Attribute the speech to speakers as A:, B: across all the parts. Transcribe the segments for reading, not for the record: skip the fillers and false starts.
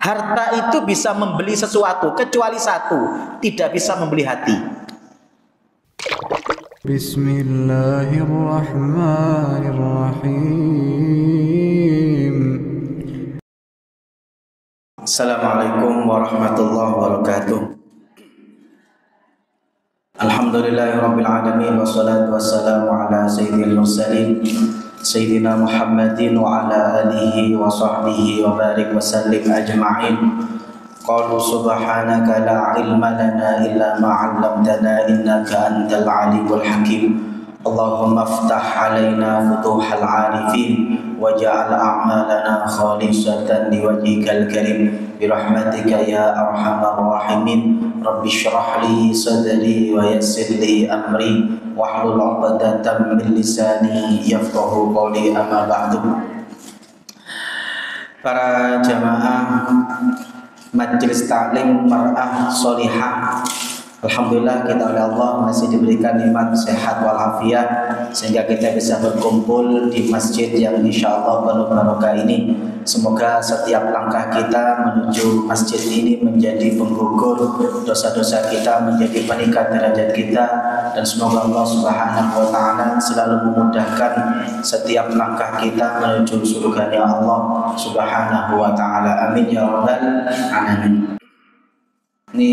A: Harta itu bisa membeli sesuatu, kecuali satu, tidak bisa membeli hati.
B: Bismillahirrahmanirrahim.
A: Assalamualaikum warahmatullahi wabarakatuh. Alhamdulillahirabbil alamin wassalatu wassalamu ala sayyidil mursalin Sayyidina Muhammadin wa ala alihi wa sahbihi wa barik wa sallim ajma'in. Qalu subhanaka la ilma lana illa ma 'allamtana innaka antal alimul hakim. Allahumma aftah alaina futuhal 'arifin waj'al a'malana khalisatan liwajhikal karim birahmatika ya arhamar rahimin. Rabbi shrah li sadri wa yassir li amri wahlul 'uqdatam min lisani yafqahu qawli, amma ba'du. Para jamaah Majelis Taklim Mar'ah Sholihah, alhamdulillah kita oleh Allah masih diberikan nikmat sehat walafiat sehingga kita bisa berkumpul di masjid yang insyaallah penuh barokah ini. Semoga setiap langkah kita menuju masjid ini menjadi penggugur dosa-dosa kita, menjadi peningkat derajat kita, dan semoga Allah Subhanahu wa taala selalu memudahkan setiap langkah kita menuju surganya Allah Subhanahu wa taala. Amin ya rabbal alamin. Ini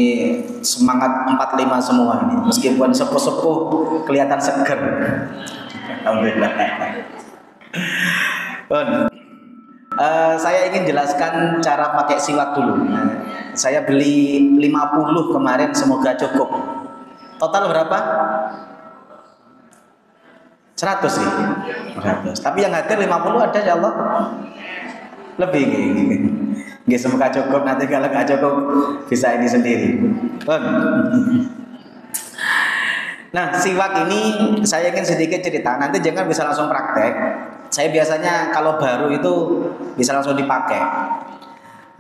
A: semangat 45 semua ini, meskipun sepuh-sepuh kelihatan seger. Alhamdulillah. Saya ingin jelaskan cara pakai siwak dulu. Saya beli 50 kemarin, semoga cukup. Total berapa? 100 sih. 100. Tapi yang hadir 50 ada ya Allah. Lebih nggih, semoga cukup. Nanti kalau nggak cukup bisa ini sendiri. Nah, siwak ini saya ingin sedikit cerita. Nanti jangan bisa langsung praktek. Saya biasanya kalau baru itu bisa langsung dipakai.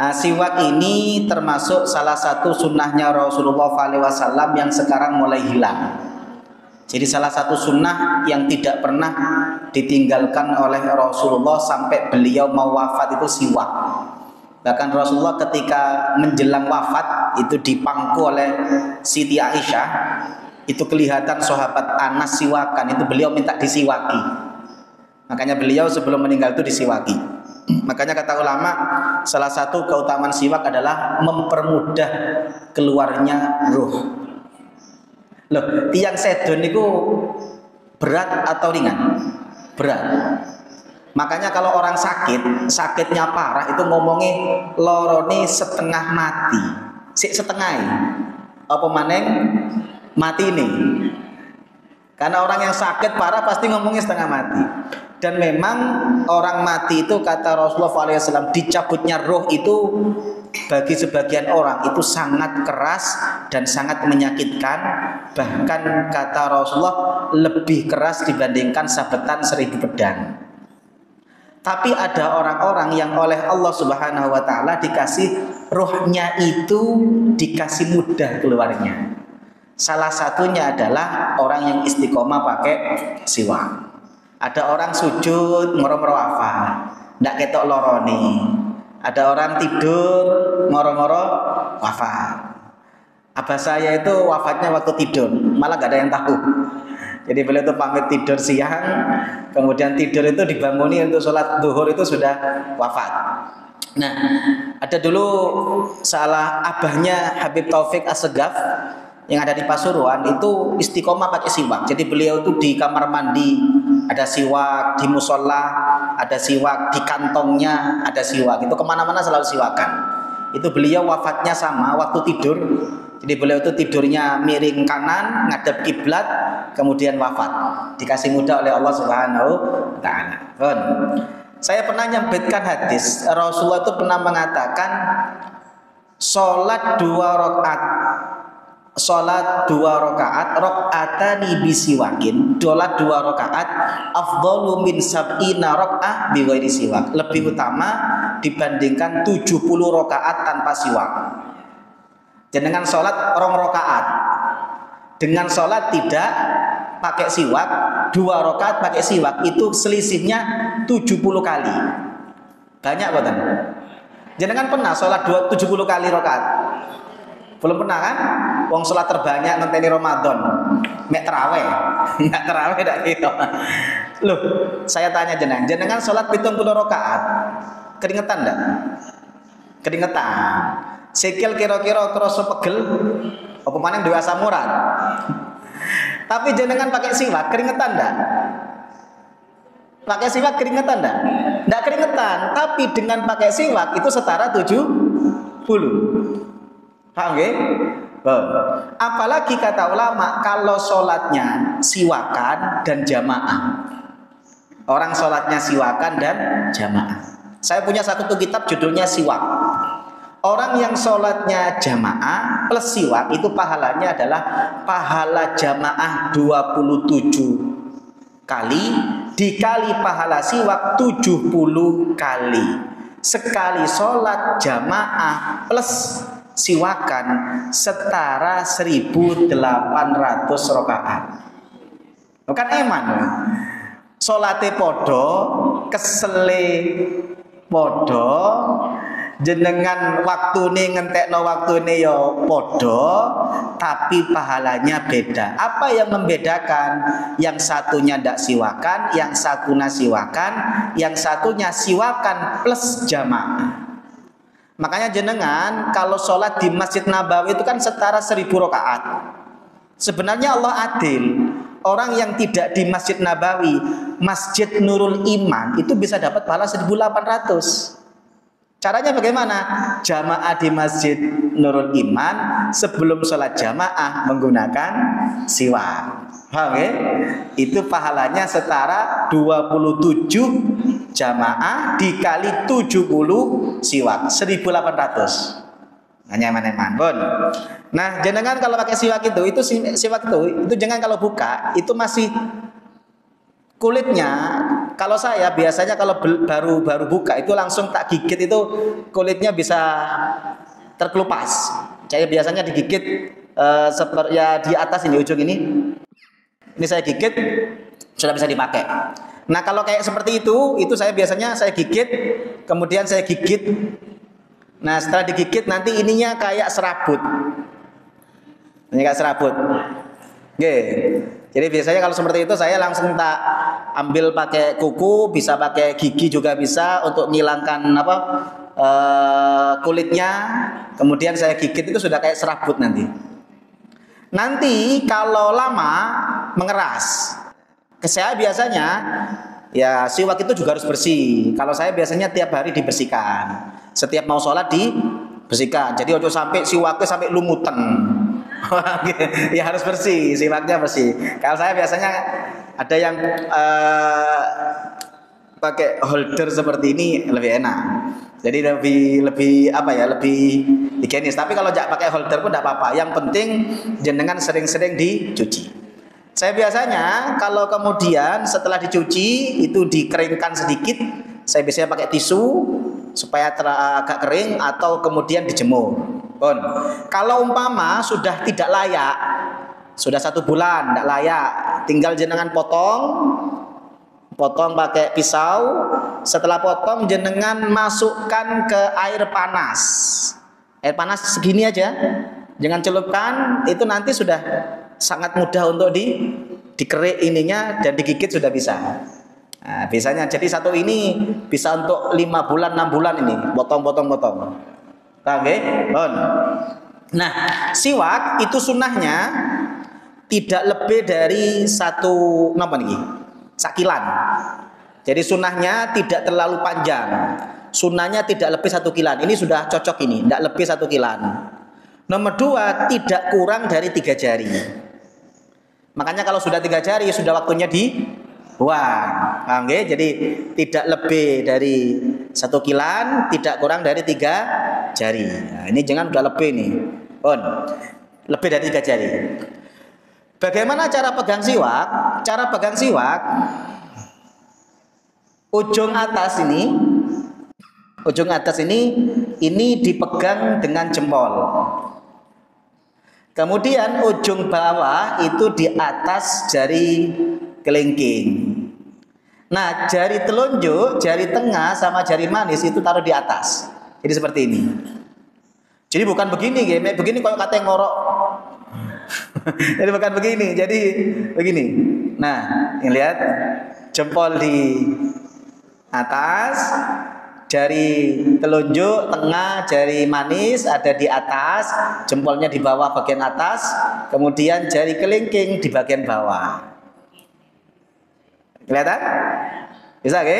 A: Nah, siwak ini termasuk salah satu sunnahnya Rasulullah SAW yang sekarang mulai hilang. Jadi salah satu sunnah yang tidak pernah ditinggalkan oleh Rasulullah sampai beliau mau wafat itu siwak. Bahkan Rasulullah ketika menjelang wafat itu dipangku oleh Siti Aisyah, itu kelihatan sahabat Anas siwakan, itu beliau minta disiwaki. Makanya beliau sebelum meninggal itu disiwaki. Makanya kata ulama, salah satu keutamaan siwak adalah mempermudah keluarnya ruh. Loh, tiang sedon itu berat atau ringan? Berat. Makanya kalau orang sakit, sakitnya parah itu ngomongnya lorone setengah mati. Setengah. Apa maneng mati nih. Karena orang yang sakit parah pasti ngomongnya setengah mati. Dan memang orang mati itu kata Rasulullah SAW, dicabutnya roh itu bagi sebagian orang itu sangat keras dan sangat menyakitkan. Bahkan kata Rasulullah lebih keras dibandingkan sabetan 1000 pedang. Tapi ada orang-orang yang oleh Allah Subhanahu wa taala dikasih rohnya itu dikasih mudah keluarnya. Salah satunya adalah orang yang istiqomah pakai siwak. Ada orang sujud moro-moro wafat, ndak ketok loroni. Ada orang tidur moro-moro wafat. Abah saya itu wafatnya waktu tidur, malah gak ada yang tahu. Jadi beliau itu pamit tidur siang, kemudian tidur itu dibanguni untuk sholat duhur itu sudah wafat. Nah, ada dulu salah abahnya Habib Taufik Assegaf yang ada di Pasuruan itu istiqomah pakai siwak. Jadi beliau itu di kamar mandi ada siwak, di musola ada siwak, di kantongnya ada siwak. Itu kemana-mana selalu siwakan. Itu beliau wafatnya sama waktu tidur. Jadi beliau itu tidurnya miring kanan, ngadep kiblat, kemudian wafat. Dikasih mudah oleh Allah Subhanahu wa taala. Saya pernah nyampaikan hadis, Rasulullah itu pernah mengatakan sholat 2 rakaat, rakaatani bisiwakin, sholat 2 rakaat afdhalu min sab'ina rakaat bi ghairi siwak, lebih utama dibandingkan 70 rakaat tanpa siwak. Jenengan sholat 2 rakaat dengan sholat tidak pakai siwak, 2 rakaat pakai siwak, itu selisihnya 70 kali. Banyak bukan? Jenengan pernah sholat 70 kali rakaat? Belum pernah kan? Wong sholat terbanyak ngenteni Ramadan. Mek terawih. Enggak terawih dak gitu. Loh, saya tanya jenengan sholat 70 rakaat. Keringetan enggak? Keringetan. Sikil kira-kira kerasa pegel apa maning duwe asam urat. Tapi jenengan pakai siwak keringetan enggak? Pakai siwak keringetan enggak? Enggak keringetan, tapi dengan pakai siwak itu setara 70. Paham nggih? Apalagi kata ulama kalau sholatnya siwakan dan jamaah. Orang sholatnya siwakan dan jamaah. Saya punya satu kitab judulnya Siwak. Orang yang sholatnya jamaah plus siwak itu pahalanya adalah pahala jamaah 27 kali dikali pahala siwak 70 kali. Sekali sholat jamaah plus siwakan setara 1.800 rakaat. Bukan eman. Salate podo, kesele podo, jenengan waktune ngentekno waktune yo podo, tapi pahalanya beda. Apa yang membedakan? Yang satunya ndak siwakan, yang satunya siwakan, yang satunya siwakan plus jamaah. Makanya jenengan kalau sholat di Masjid Nabawi itu kan setara 1.000 rakaat. Sebenarnya Allah adil. Orang yang tidak di Masjid Nabawi, Masjid Nurul Iman itu bisa dapat pahala 1.800. Caranya bagaimana? Jamaah di Masjid Nurul Iman sebelum sholat jamaah menggunakan siwak. Paham ya? Itu pahalanya setara 27 jamaah dikali 70 siwak 1.800. Hanya eman-eman, bon. Nah, jenengan kalau pakai siwak itu siwak itu jangan kalau buka itu masih kulitnya. Kalau saya biasanya kalau baru buka itu langsung tak gigit itu kulitnya bisa terkelupas. Saya biasanya digigit seperti ya di atas ini ujung ini. Ini saya gigit sudah bisa dipakai. Nah, kalau kayak seperti itu saya biasanya saya gigit, kemudian saya gigit. Nah, setelah digigit nanti ininya kayak serabut. Ini kayak serabut. Oke. Jadi biasanya kalau seperti itu saya langsung tak ambil pakai kuku, bisa pakai gigi juga bisa untuk menghilangkan kulitnya. Kemudian saya gigit itu sudah kayak serabut nanti. Nanti kalau lama mengeras. Saya biasanya ya siwak itu juga harus bersih. Kalau saya biasanya tiap hari dibersihkan. Setiap mau sholat dibersihkan. Jadi ojo sampai siwaknya sampai lumutan. Ya harus bersih, siwaknya bersih. Kalau saya biasanya ada yang pakai holder seperti ini lebih enak. Jadi lebih higienis. Tapi kalau tidak pakai holder pun tidak apa-apa. Yang penting jenengan sering-sering dicuci. Saya biasanya kalau kemudian setelah dicuci itu dikeringkan sedikit, saya biasanya pakai tisu supaya agak kering atau kemudian dijemur. Bon. Kalau umpama sudah tidak layak, sudah 1 bulan tidak layak, tinggal jenengan potong pakai pisau. Setelah potong jenengan masukkan ke air panas. Air panas segini aja, jangan celupkan. Itu nanti sudah sangat mudah untuk dikerik ininya dan digigit sudah bisa. Nah, biasanya jadi satu ini bisa untuk 5 bulan 6 bulan ini potong. Oke, bon. Nah, siwak itu sunnahnya tidak lebih dari sakilan. Jadi sunnahnya tidak terlalu panjang. Sunnahnya tidak lebih 1 kilan. Ini sudah cocok ini, tidak lebih 1 kilan. Nomor 2, tidak kurang dari 3 jari. Makanya kalau sudah 3 jari sudah waktunya dibuang. Paham nggih? Jadi tidak lebih dari 1 kilan, tidak kurang dari 3 jari. Nah, ini jangan udah lebih nih. Bon. Lebih dari 3 jari. Bagaimana cara pegang siwak? Cara pegang siwak ujung atas ini dipegang dengan jempol. Kemudian ujung bawah itu di atas jari kelingking. Nah, jari telunjuk, jari tengah sama jari manis itu taruh di atas. Jadi seperti ini. Jadi bukan begini, begini kalau kata yang ngorok. Jadi bukan begini, jadi begini. Nah, ini lihat jempol di atas, jari telunjuk, tengah, jari manis ada di atas, jempolnya di bawah bagian atas, kemudian jari kelingking di bagian bawah. Kelihatan? Bisa ke?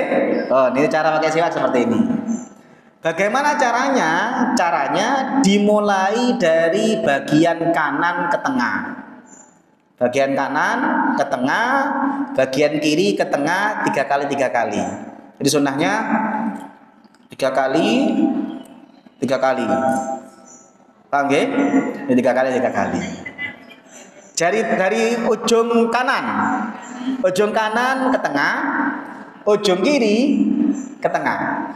A: Oh, ini cara pakai siwak seperti ini. Bagaimana caranya? Caranya dimulai dari bagian kanan ke tengah. Bagian kanan ke tengah, bagian kiri ke tengah, 3 kali 3 kali. Jadi sunnahnya 3 kali 3 kali. Paham nggih? 3 kali 3 kali. Jari dari ujung kanan ke tengah, ujung kiri ke tengah.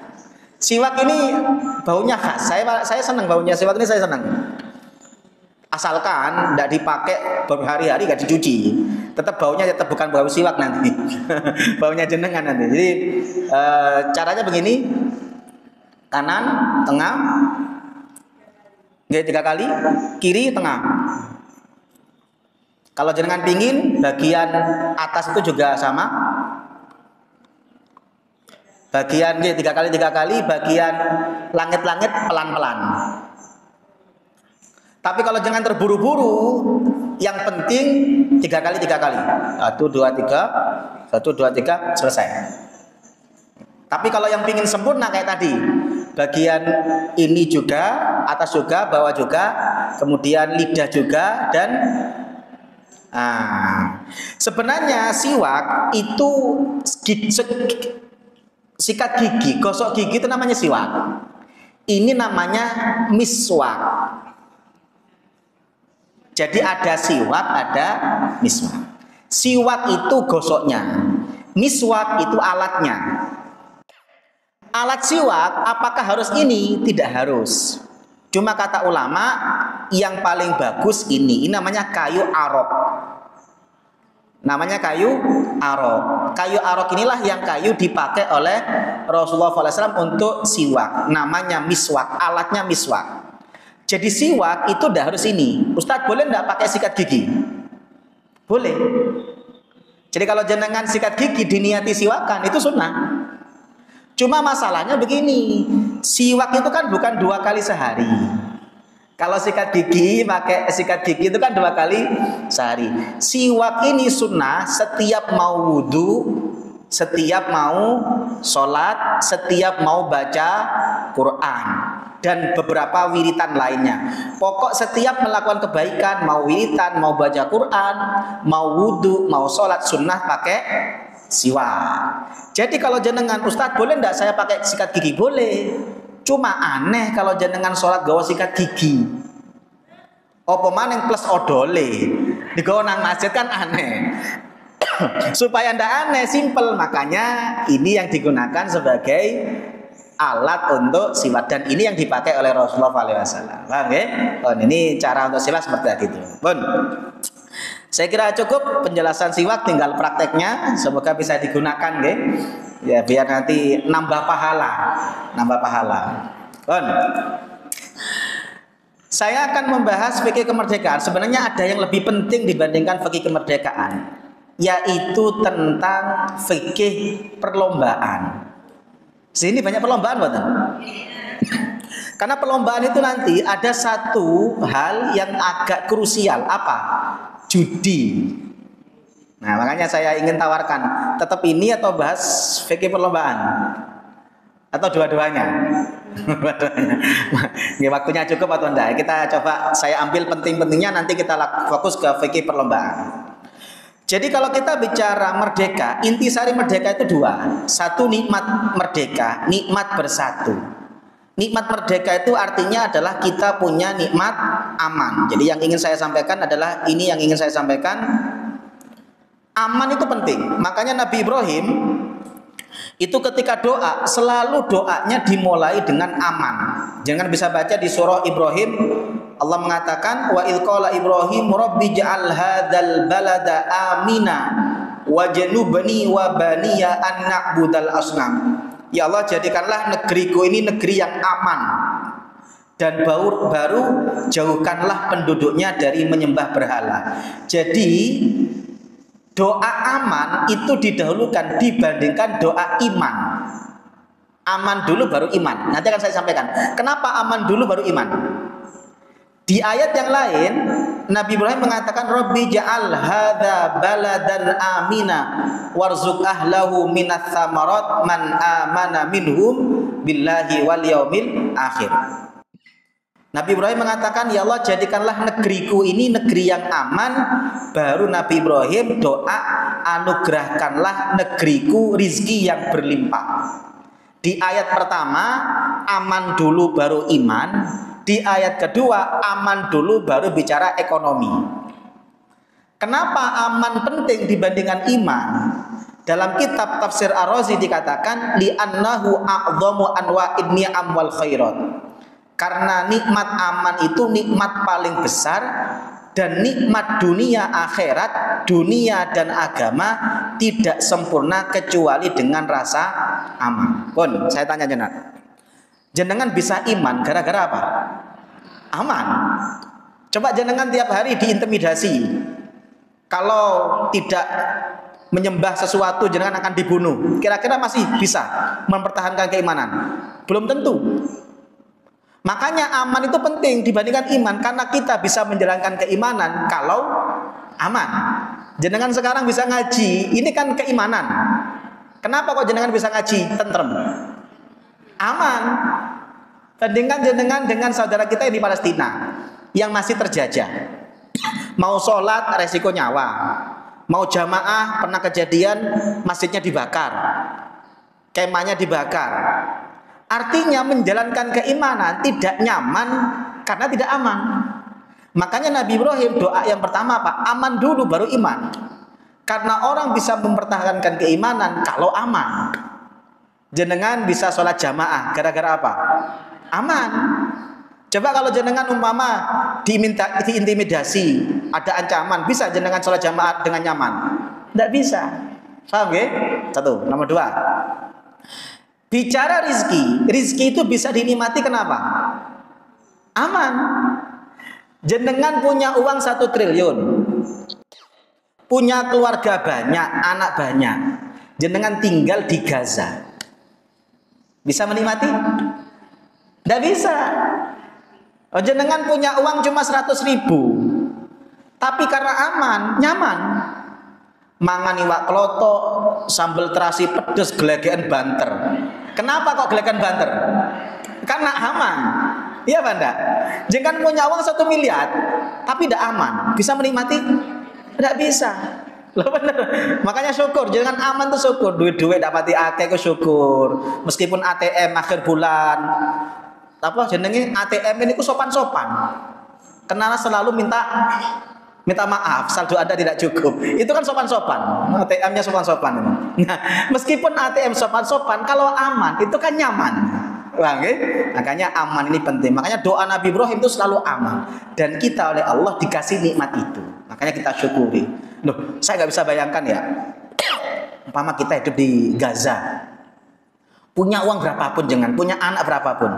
A: Siwak ini baunya khas. Saya senang baunya siwak ini, saya senang. Asalkan tidak dipakai berhari-hari, nggak dicuci, tetap baunya tetap bukan bau siwak nanti. Baunya jenengan nanti. Jadi caranya begini: kanan, tengah, 3 kali, kiri, tengah. Kalau jenengan pingin bagian atas itu juga sama. Bagian 3 kali 3 kali, bagian langit-langit pelan-pelan. Tapi kalau jangan terburu-buru, yang penting 3 kali 3 kali. 1 2 3, 1 2 3 selesai. Tapi kalau yang pingin sempurna kayak tadi, bagian ini juga, atas juga, bawah juga, kemudian lidah juga, dan sebenarnya siwak itu sikat gigi, gosok gigi itu namanya siwak. Ini namanya miswak. Jadi ada siwak, ada miswak. Siwak itu gosoknya, miswak itu alatnya. Alat siwak apakah harus ini? Tidak harus. Cuma kata ulama yang paling bagus ini namanya kayu arok. Namanya kayu arok. Kayu arok inilah yang kayu dipakai oleh Rasulullah SAW untuk siwak. Namanya miswak, alatnya miswak. Jadi siwak itu tidak harus ini. Ustadz boleh tidak pakai sikat gigi? Boleh. Jadi kalau jenengan sikat gigi diniati siwakan itu sunnah. Cuma masalahnya begini, siwak itu kan bukan 2 kali sehari. Kalau sikat gigi pakai sikat gigi itu kan 2 kali sehari. Siwak ini sunnah setiap mau wudhu, setiap mau sholat, setiap mau baca Quran, dan beberapa wiritan lainnya. Pokok setiap melakukan kebaikan, mau wiritan, mau baca Quran, mau wudhu, mau sholat, sunnah pakai siwak. Jadi kalau jenengan, Ustadz boleh enggak saya pakai sikat gigi? Boleh. Cuma aneh kalau jenengan sholat gawa sikat gigi. Apa maning plus odole digawa nang masjid kan aneh. Supaya ndak aneh, simple. Makanya ini yang digunakan sebagai alat untuk siwak, dan ini yang dipakai oleh Rasulullah SAW. Paham ya? Oh, ini cara untuk siwak seperti itu. Bun. Saya kira cukup penjelasan siwak, tinggal prakteknya. Semoga bisa digunakan, ya, biar nanti nambah pahala, Bun. Saya akan membahas fikih kemerdekaan. Sebenarnya ada yang lebih penting dibandingkan fikih kemerdekaan, yaitu tentang fikih perlombaan. Sini banyak perlombaan, betul? Karena perlombaan itu nanti ada satu hal yang agak krusial, apa? Judi. Nah, makanya saya ingin tawarkan, tetap ini atau bahas fikih perlombaan? Atau dua-duanya? Ini waktunya cukup atau enggak? Kita coba, saya ambil penting-pentingnya, nanti kita fokus ke fikih perlombaan. Jadi kalau kita bicara merdeka, intisari merdeka itu 2. Satu, nikmat merdeka, nikmat bersatu. Nikmat merdeka itu artinya adalah kita punya nikmat aman. Jadi yang ingin saya sampaikan adalah ini, yang ingin saya sampaikan, aman itu penting. Makanya Nabi Ibrahim itu ketika doa, selalu doanya dimulai dengan aman. Jangan bisa baca di surah Ibrahim, Allah mengatakan, wa idh qala Ibrahim rabbi ja'al hadzal balada amina wajnubni wa baniya an na'budal asnam. Ya Allah, jadikanlah negeriku ini negeri yang aman, dan baru jauhkanlah penduduknya dari menyembah berhala. Jadi doa aman itu didahulukan dibandingkan doa iman. Aman dulu baru iman. Nanti akan saya sampaikan kenapa aman dulu baru iman. Di ayat yang lain Nabi Ibrahim mengatakan Rabbi ja'al hadza baladan amina warzuq ahlahu minats tsamarat man amana minhum billahi wal yaumil akhir. Nabi Ibrahim mengatakan, ya Allah, jadikanlah negeriku ini negeri yang aman. Baru Nabi Ibrahim doa, anugerahkanlah negeriku rizki yang berlimpah. Di ayat pertama aman dulu baru iman. Di ayat kedua aman dulu baru bicara ekonomi. Kenapa aman penting dibandingkan iman? Dalam kitab Tafsir Ar-Razi dikatakan li'annahu a'dhamu anwa'in ni'am wal khairat. Karena nikmat aman itu nikmat paling besar, dan nikmat dunia akhirat, dunia dan agama tidak sempurna kecuali dengan rasa aman. Pun saya tanya jenengan bisa iman gara-gara apa? Aman. Coba jenengan tiap hari diintimidasi. Kalau tidak menyembah sesuatu jenengan akan dibunuh. Kira-kira masih bisa mempertahankan keimanan? Belum tentu. Makanya aman itu penting dibandingkan iman, karena kita bisa menjalankan keimanan kalau aman. Jenengan sekarang bisa ngaji, ini kan keimanan. Kenapa kok jenengan bisa ngaji? Tentrem. Aman. Bandingkan jenengan dengan saudara kita yang di Palestina yang masih terjajah. Mau sholat resiko nyawa, mau jamaah pernah kejadian masjidnya dibakar, kemahnya dibakar. Artinya menjalankan keimanan tidak nyaman karena tidak aman. Makanya Nabi Ibrahim doa yang pertama apa? Aman dulu baru iman. Karena orang bisa mempertahankan keimanan kalau aman. Jenengan bisa sholat jamaah gara-gara apa? Aman. Coba kalau jenengan umpama diintimidasi, ada ancaman, bisa jenengan sholat jamaah dengan nyaman? Tidak bisa. Paham ya? Satu. Nomor dua, bicara rizki itu bisa dinikmati kenapa? Aman. Jenengan punya uang 1 triliun, punya keluarga banyak, anak banyak, jenengan tinggal di Gaza, bisa menikmati? Tidak bisa. Oh, jenengan punya uang cuma 100.000, tapi karena aman, nyaman, mangan iwak kloto, sambal terasi pedes, gelegean banter. Kenapa kok gelegean banter? Karena aman. Iya Banda. Jangan punya uang 1 miliar tapi tidak aman, bisa menikmati? Tidak bisa. Loh bener. Makanya syukur, jangan aman tuh syukur. Duit dapati akeh ku syukur. Meskipun ATM akhir bulan, apa jenenge ATM ini ku sopan-sopan. Karena selalu minta maaf, saldo Anda tidak cukup. Itu kan sopan-sopan. ATM-nya sopan-sopan. Nah, meskipun ATM sopan-sopan, kalau aman itu kan nyaman. Paham ya? Makanya aman ini penting. Makanya doa Nabi Ibrahim itu selalu aman. Dan kita oleh Allah dikasih nikmat itu. Makanya kita syukuri. Loh, saya nggak bisa bayangkan ya. Umpama kita hidup di Gaza, punya uang berapapun jangan, punya anak berapapun,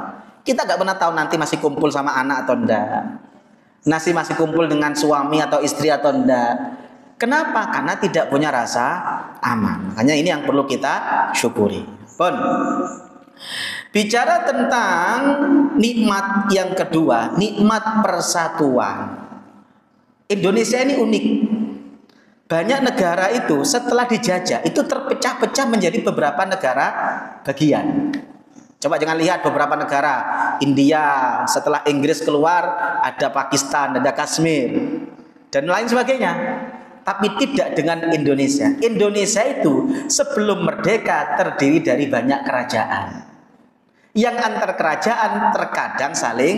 A: kita nggak pernah tahu nanti masih kumpul sama anak atau enggak, masih kumpul dengan suami atau istri atau enggak. Kenapa? Karena tidak punya rasa aman. Makanya ini yang perlu kita syukuri. Pun bicara tentang nikmat yang kedua, nikmat persatuan. Indonesia ini unik. Banyak negara itu setelah dijajah itu terpecah-pecah menjadi beberapa negara bagian. Coba jangan lihat beberapa negara. India, setelah Inggris keluar ada Pakistan, ada Kashmir dan lain sebagainya. Tapi tidak dengan Indonesia. Indonesia itu sebelum merdeka terdiri dari banyak kerajaan. Yang antar kerajaan terkadang saling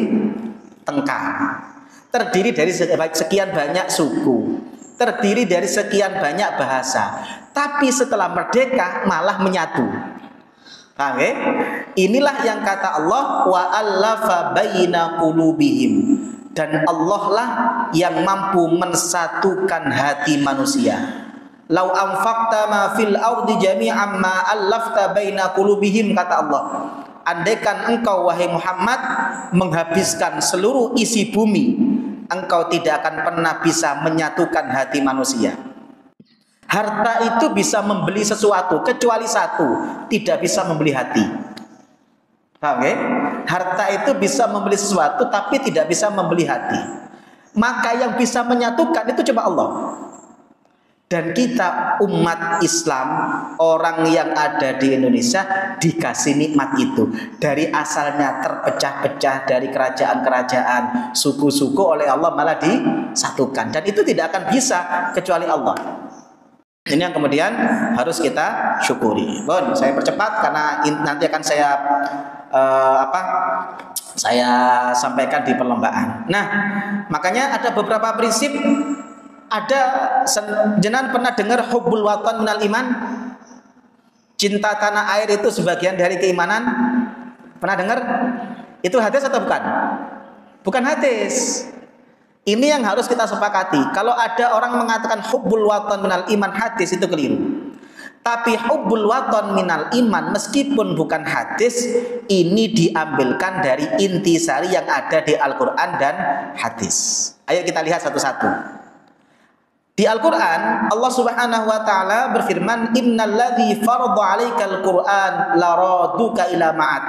A: tengkar. Terdiri dari sekian banyak suku, terdiri dari sekian banyak bahasa. Tapi setelah merdeka malah menyatu. Paham ya? Inilah yang kata Allah wa allafa baina qulubihim. Dan Allah lah yang mampu mensatukan hati manusia. Lau anfaqta ma fil ardi jami'an ma allafta baina qulubihim, kata Allah. Andaikan engkau wahai Muhammad menghabiskan seluruh isi bumi, engkau tidak akan pernah bisa menyatukan hati manusia. Harta itu bisa membeli sesuatu, kecuali satu, tidak bisa membeli hati. Paham ya? Harta itu bisa membeli sesuatu, tapi tidak bisa membeli hati. Maka yang bisa menyatukan itu cuma Allah. Dan kita umat Islam, orang yang ada di Indonesia dikasih nikmat itu. Dari asalnya terpecah-pecah dari kerajaan-kerajaan, suku-suku, oleh Allah malah disatukan. Dan itu tidak akan bisa kecuali Allah. Ini yang kemudian harus kita syukuri. Bon, saya percepat karena nanti akan saya sampaikan di perlombaan. Nah, makanya ada beberapa prinsip. Ada jenengan pernah dengar hubbul watan minal iman? Cinta tanah air itu sebagian dari keimanan. Pernah dengar? Itu hadis atau bukan? Bukan hadis. Ini yang harus kita sepakati. Kalau ada orang mengatakan hubbul watan minal iman, hadis, itu keliru. Tapi hubbul watan minal iman meskipun bukan hadis, ini diambilkan dari intisari yang ada di Al-Quran dan hadis. Ayo kita lihat satu-satu. Di Al-Quran Allah subhanahu wa ta'ala berfirman, innalladzi farada 'alaikal Qur'an laraduka ila ma'ad.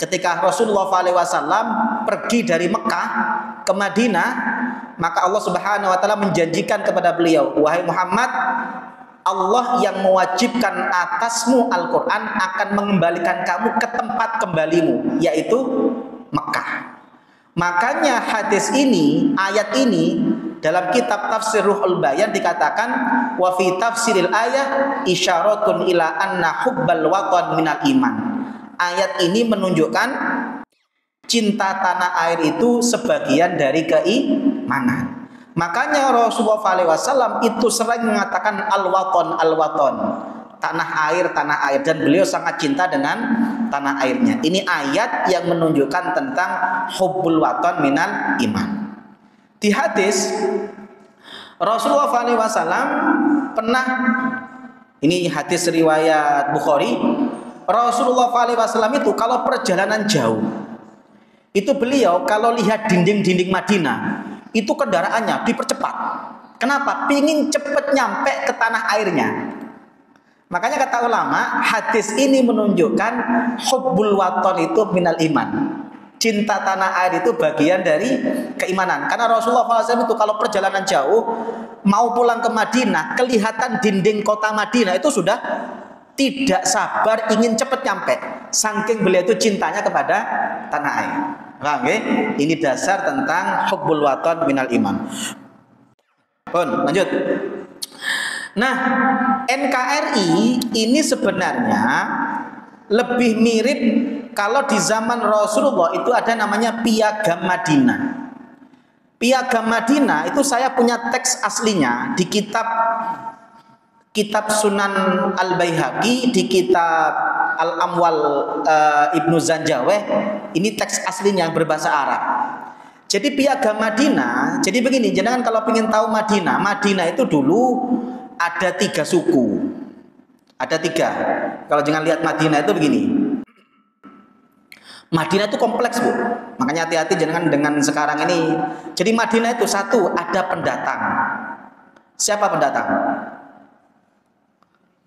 A: Ketika Rasulullah SAW pergi dari Mekah ke Madinah, maka Allah subhanahu wa ta'ala menjanjikan kepada beliau, wahai Muhammad, Allah yang mewajibkan atasmu Al-Quran akan mengembalikan kamu ke tempat kembalimu, yaitu Mekah. Makanya hadis ini, ayat ini dalam kitab tafsir Ruhul Bayan dikatakan wa fi tafsiril ayat isyaratun ila anna hubbal watan minal iman. Ayat ini menunjukkan cinta tanah air itu sebagian dari keimanan. Makanya Rasulullah SAW itu sering mengatakan al-watan, al-watan, tanah air, dan beliau sangat cinta dengan tanah airnya. Ini ayat yang menunjukkan tentang hubbul watan minal iman. Di hadis Rasulullah SAW pernah, ini hadis riwayat Bukhari, Rasulullah SAW itu kalau perjalanan jauh, itu beliau kalau lihat dinding-dinding Madinah, itu kendaraannya dipercepat. Kenapa? Pingin cepet nyampe ke tanah airnya. Makanya kata ulama, hadis ini menunjukkan hubbul watan itu minal iman. Cinta tanah air itu bagian dari keimanan. Karena Rasulullah SAW itu kalau perjalanan jauh, mau pulang ke Madinah, kelihatan dinding kota Madinah itu sudah tidak sabar ingin cepat nyampe. Saking beliau itu cintanya kepada tanah air. Paham ya? Ini dasar tentang hubbul watan minal iman. Pun, lanjut. Nah, NKRI ini sebenarnya lebih mirip, kalau di zaman Rasulullah itu ada namanya Piagam Madinah. Piagam Madinah itu saya punya teks aslinya di kitab Sunan Al-Baihaqi, di kitab Al-Amwal Ibnu Zanjaweh. Ini teks aslinya berbahasa Arab. Jadi Piagam Madinah, jadi begini, jangan kalau ingin tahu Madinah itu dulu ada 3 suku. Ada 3. Kalau jangan lihat Madinah itu begini. Madinah itu kompleks, Bu. Makanya hati-hati jangan dengan sekarang ini. Jadi Madinah itu satu, ada pendatang. Siapa pendatang?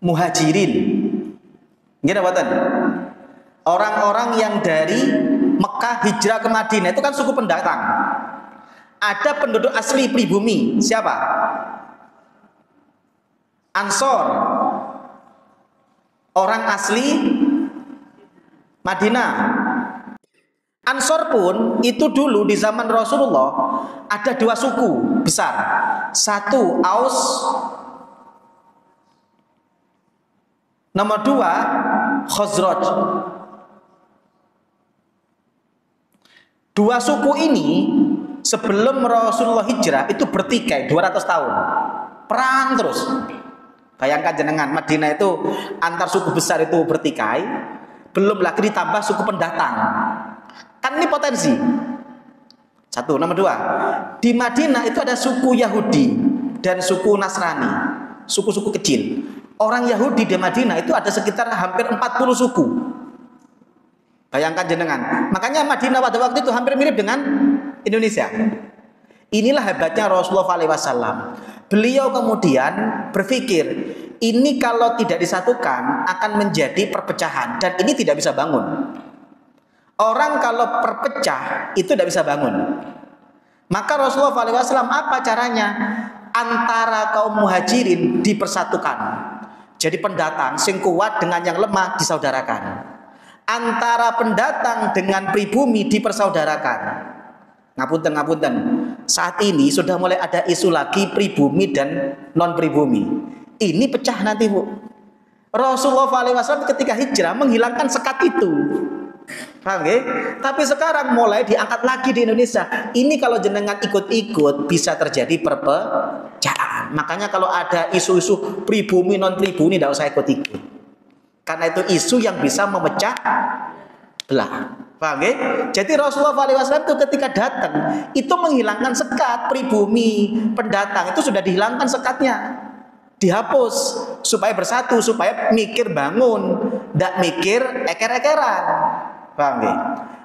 A: Muhajirin. Gimana buatan? Orang-orang yang dari Mekah hijrah ke Madinah itu kan suku pendatang. Ada penduduk asli pribumi. Siapa? Ansor. Orang asli Madinah. Ansor pun itu dulu di zaman Rasulullah ada 2 suku besar. Satu Aus, nomor 2 Khazraj. 2 suku ini sebelum Rasulullah hijrah itu bertikai 200 tahun. Perang terus. Bayangkan jenengan, Madinah itu antar suku besar itu bertikai, belum lagi ditambah suku pendatang. Kan ini potensi. 1, nomor 2. Di Madinah itu ada suku Yahudi dan suku Nasrani. suku-suku kecil. Orang Yahudi di Madinah itu ada sekitar hampir 40 suku. Bayangkan jenengan. Makanya Madinah pada waktu itu hampir mirip dengan Indonesia. Inilah hebatnya Rasulullah SAW. Beliau kemudian berpikir, ini kalau tidak disatukan akan menjadi perpecahan dan ini tidak bisa bangun. Orang kalau perpecah itu tidak bisa bangun. Maka Rasulullah SAW apa caranya? Antara kaum muhajirin dipersatukan. Jadi pendatang sing kuat dengan yang lemah disaudarakan. Antara pendatang dengan pribumi dipersaudarakan. Ngapunten. Saat ini sudah mulai ada isu lagi pribumi dan non pribumi. Ini pecah nanti, Bu. Rasulullah SAW ketika hijrah menghilangkan sekat itu. Paham ya? Tapi sekarang mulai diangkat lagi di Indonesia. Ini kalau jenengan ikut-ikut bisa terjadi perpecahan. Makanya kalau ada isu-isu pribumi non pribumi tidak usah ikut-ikut. Karena itu isu yang bisa memecah belah. Paham ya? Jadi Rasulullah SAW itu ketika datang itu menghilangkan sekat pribumi pendatang, itu sudah dihilangkan sekatnya, dihapus supaya bersatu, supaya mikir bangun, tidak mikir eker-ekeran. Paham ya?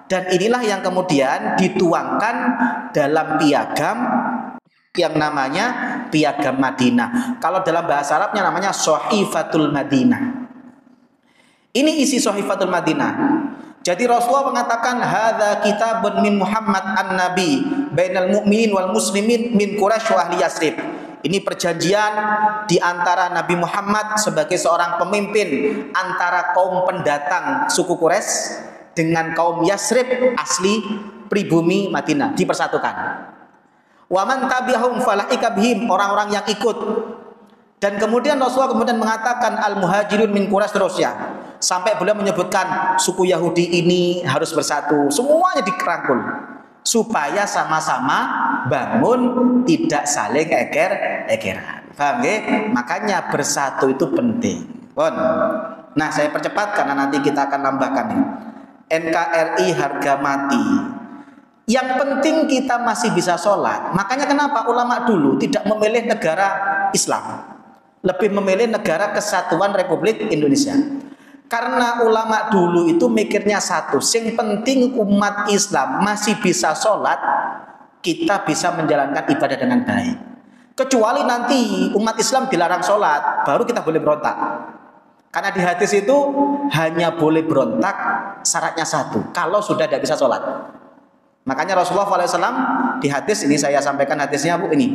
A: Dan inilah yang kemudian dituangkan dalam piagam yang namanya piagam Madinah. Kalau dalam bahasa Arabnya namanya Sahifatul Madinah. Ini isi Sahifatul Madinah. Jadi Rasulullah mengatakan hadza kitabun min Muhammad an-Nabi bainal mu'minin wal muslimin min Quraisy wa ahli Yasrib. Ini perjanjian di antara Nabi Muhammad sebagai seorang pemimpin antara kaum pendatang suku Quraisy dengan kaum Yasrib asli pribumi Madinah, dipersatukan. Wa man tabi'ahum falaika bihim, orang-orang yang ikut. Dan kemudian Rasulullah kemudian mengatakan al-muhajirun min Quraisy terusnya. Sampai beliau menyebutkan suku Yahudi ini harus bersatu. Semuanya dikerangkul. Supaya sama-sama bangun, tidak saling eker-ekeran. Paham ya? Makanya bersatu itu penting. Nah, saya percepat karena nanti kita akan tambahkan. NKRI harga mati. Yang penting kita masih bisa sholat. Makanya kenapa ulama dulu tidak memilih negara Islam, lebih memilih negara Kesatuan Republik Indonesia. Karena ulama dulu itu mikirnya satu, sing penting umat Islam masih bisa sholat, kita bisa menjalankan ibadah dengan baik. Kecuali nanti umat Islam dilarang sholat, baru kita boleh berontak. Karena di hadis itu hanya boleh berontak syaratnya satu, kalau sudah tidak bisa sholat. Makanya Rasulullah SAW di hadis ini, saya sampaikan hadisnya Bu ini.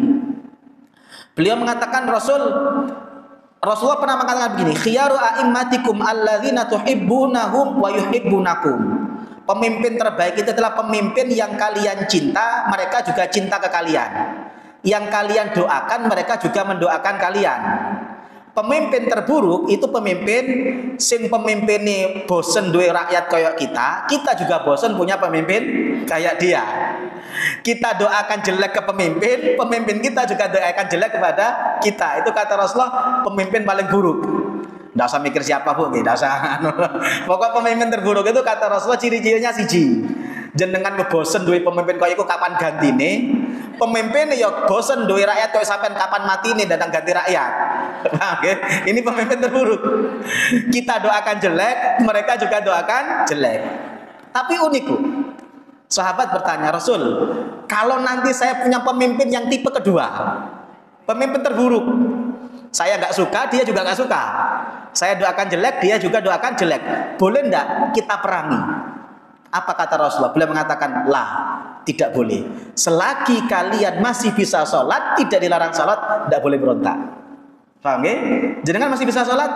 A: Beliau mengatakan Rasulullah pernah mengatakan begini, khiyaru a'immatikum alladzina tuhibbunahum wa yuhibbunakum. Pemimpin terbaik itu adalah pemimpin yang kalian cinta, mereka juga cinta ke kalian. Yang kalian doakan, mereka juga mendoakan kalian. Pemimpin terburuk itu pemimpin sing pemimpinnya bosen duwe rakyat kayak kita juga bosen punya pemimpin kayak dia. Kita doakan jelek ke pemimpin, pemimpin kita juga doakan jelek kepada kita. Itu kata Rasulullah, pemimpin paling buruk. Nggak usah mikir siapa Bu, nggak usah. Pokok pemimpin terburuk itu kata Rasulullah ciri-cirinya siji. Jenengan bosen duwe pemimpin kaya iku kapan gantine? Pemimpin ya bosen duwe rakyat kaya sampean kapan matine datang ganti rakyat. Oke, ini pemimpin terburuk. Kita doakan jelek, mereka juga doakan jelek. Tapi unik Bu. Sahabat bertanya, Rasul, kalau nanti saya punya pemimpin yang tipe kedua, pemimpin terburuk, saya nggak suka, dia juga nggak suka. Saya doakan jelek, dia juga doakan jelek. Boleh nggak kita perangi? Apa kata Rasulullah? Beliau mengatakan, lah, tidak boleh. Selagi kalian masih bisa sholat, tidak dilarang sholat, tidak boleh berontak. Paham ya? Jangan masih bisa sholat?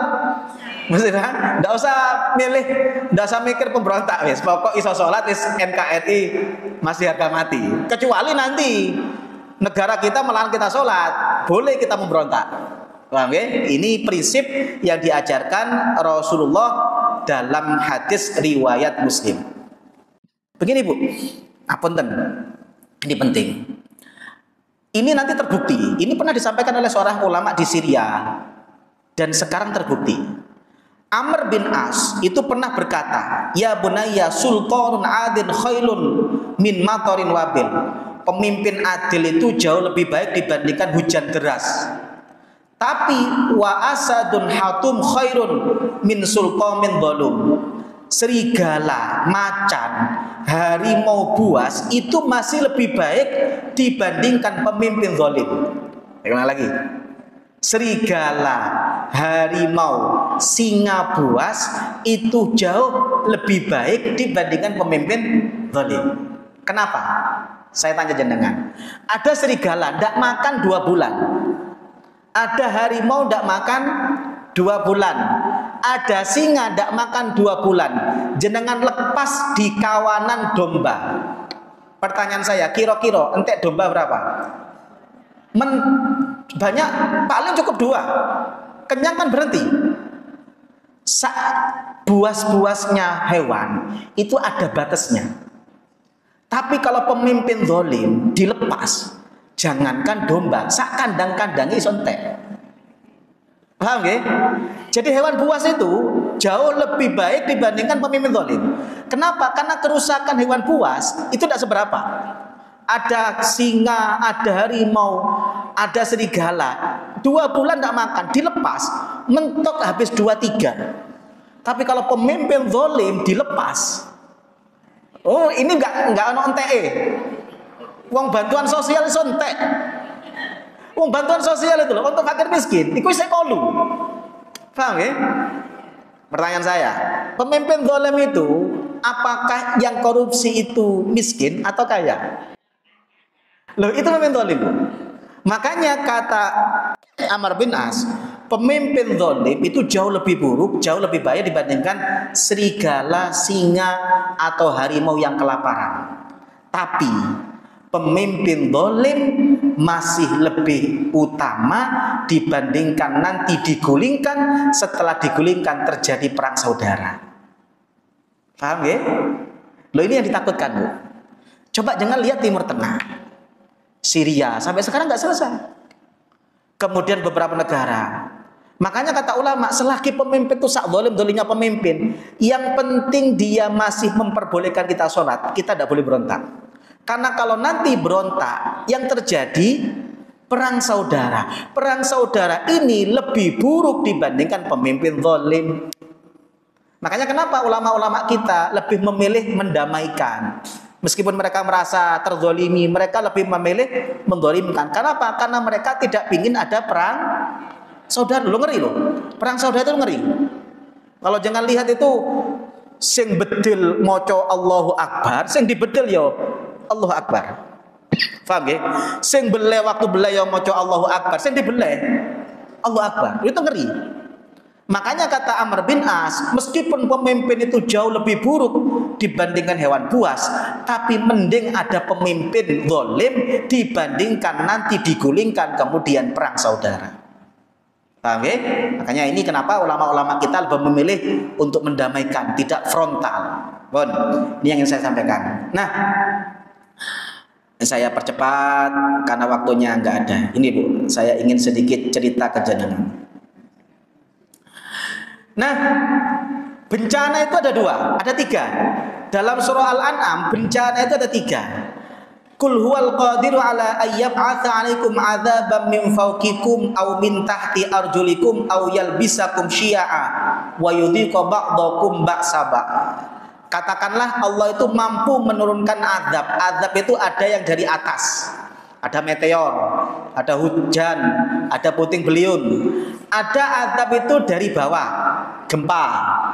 A: Mesti kan? Nggak usah milih, nggak usah mikir pemberontak. Wis, pokok iso sholat, wis NKRI masih harga mati. Kecuali nanti negara kita melarang kita sholat, boleh kita memberontak. Paham ya? Ini prinsip yang diajarkan Rasulullah dalam hadis riwayat Muslim. Begini Bu, apunten, ini penting. Ini nanti terbukti. Ini pernah disampaikan oleh seorang ulama di Syria dan sekarang terbukti. Amr bin As itu pernah berkata, ya bunayya sultanun adin khailun min matorin wabil. Pemimpin adil itu jauh lebih baik dibandingkan hujan deras. Tapi wa asadun hatum khairun min sulqamin dhalum. Serigala, macan, harimau buas itu masih lebih baik dibandingkan pemimpin zalim. Ulang lagi. Serigala, harimau, singa buas itu jauh lebih baik dibandingkan pemimpin zalim. Kenapa? Saya tanya jenengan. Ada serigala tidak makan 2 bulan. Ada harimau tidak makan 2 bulan. Ada singa tidak makan 2 bulan. Jenengan lepas di kawanan domba. Pertanyaan saya, kira-kira entek domba berapa? Banyak, paling cukup 2. Kenyang kan berhenti. Buas-buasnya hewan itu ada batasnya. Tapi kalau pemimpin zalim dilepas, jangankan domba, sak kandang-kandangnya iso entek. Paham nggih? Jadi hewan buas itu jauh lebih baik dibandingkan pemimpin zalim. Kenapa? Karena kerusakan hewan buas itu tidak seberapa. Ada singa, ada harimau, ada serigala. 2 bulan tidak makan, dilepas, mentok habis 2-3. Tapi kalau pemimpin zalim dilepas, oh ini enggak ono enteke. Wong bantuan sosial iso entek. Wong bantuan sosial itu loh untuk fakir miskin, iku isih kolu. Paham ya? Pertanyaan saya, pemimpin zalim itu apakah yang korupsi itu miskin atau kaya? Loh, itu pemimpin zalim. Makanya kata Amr bin As, pemimpin zalim itu jauh lebih buruk, jauh lebih bahaya dibandingkan serigala, singa atau harimau yang kelaparan. Tapi pemimpin zalim masih lebih utama dibandingkan nanti digulingkan, setelah digulingkan terjadi perang saudara. Paham ya? Loh, ini yang ditakutkan, Bu. Coba jangan lihat Timur Tengah. Syria sampai sekarang nggak selesai. Kemudian beberapa negara. Makanya kata ulama, selagi pemimpin itu sak zalim-zalimnya pemimpin, yang penting dia masih memperbolehkan kita sholat, kita tidak boleh berontak. Karena kalau nanti berontak, yang terjadi perang saudara. Perang saudara ini lebih buruk dibandingkan pemimpin zalim. Makanya kenapa ulama-ulama kita lebih memilih mendamaikan. Meskipun mereka merasa terzolimi, mereka lebih memilih menzolimkan. Kenapa? Karena mereka tidak ingin ada perang saudara. Lo ngeri loh. Perang saudara itu ngeri. Kalau jangan lihat itu sing bedil moco Allahu Akbar, sing dibedil yo Allahu Akbar. Paham ya? Sing bele waktu bele yo moco Allahu Akbar, sing dibele Allahu Akbar. Itu ngeri. Makanya kata Amr bin As, meskipun pemimpin itu jauh lebih buruk dibandingkan hewan buas, tapi mending ada pemimpin zalim dibandingkan nanti digulingkan kemudian perang saudara. Paham ya? Makanya ini kenapa ulama-ulama kita lebih memilih untuk mendamaikan, tidak frontal. Bon, ini yang ingin saya sampaikan. Nah, saya percepat karena waktunya nggak ada. Ini Bu, saya ingin sedikit cerita ke jenengan. Nah, bencana itu ada 2, ada 3. Dalam surah Al-An'am bencana itu ada 3. Qul huwal qadiru ala ayyab'atsa 'alaikum 'adzaban min fawqikum aw min tahti arjulikum aw yalbisakum syi'a wa yudhiqa ba'dakum ba'sa ba'. Katakanlah Allah itu mampu menurunkan azab. Azab itu ada yang dari atas. Ada meteor, ada hujan, ada puting beliung. Ada azab itu dari bawah, gempa,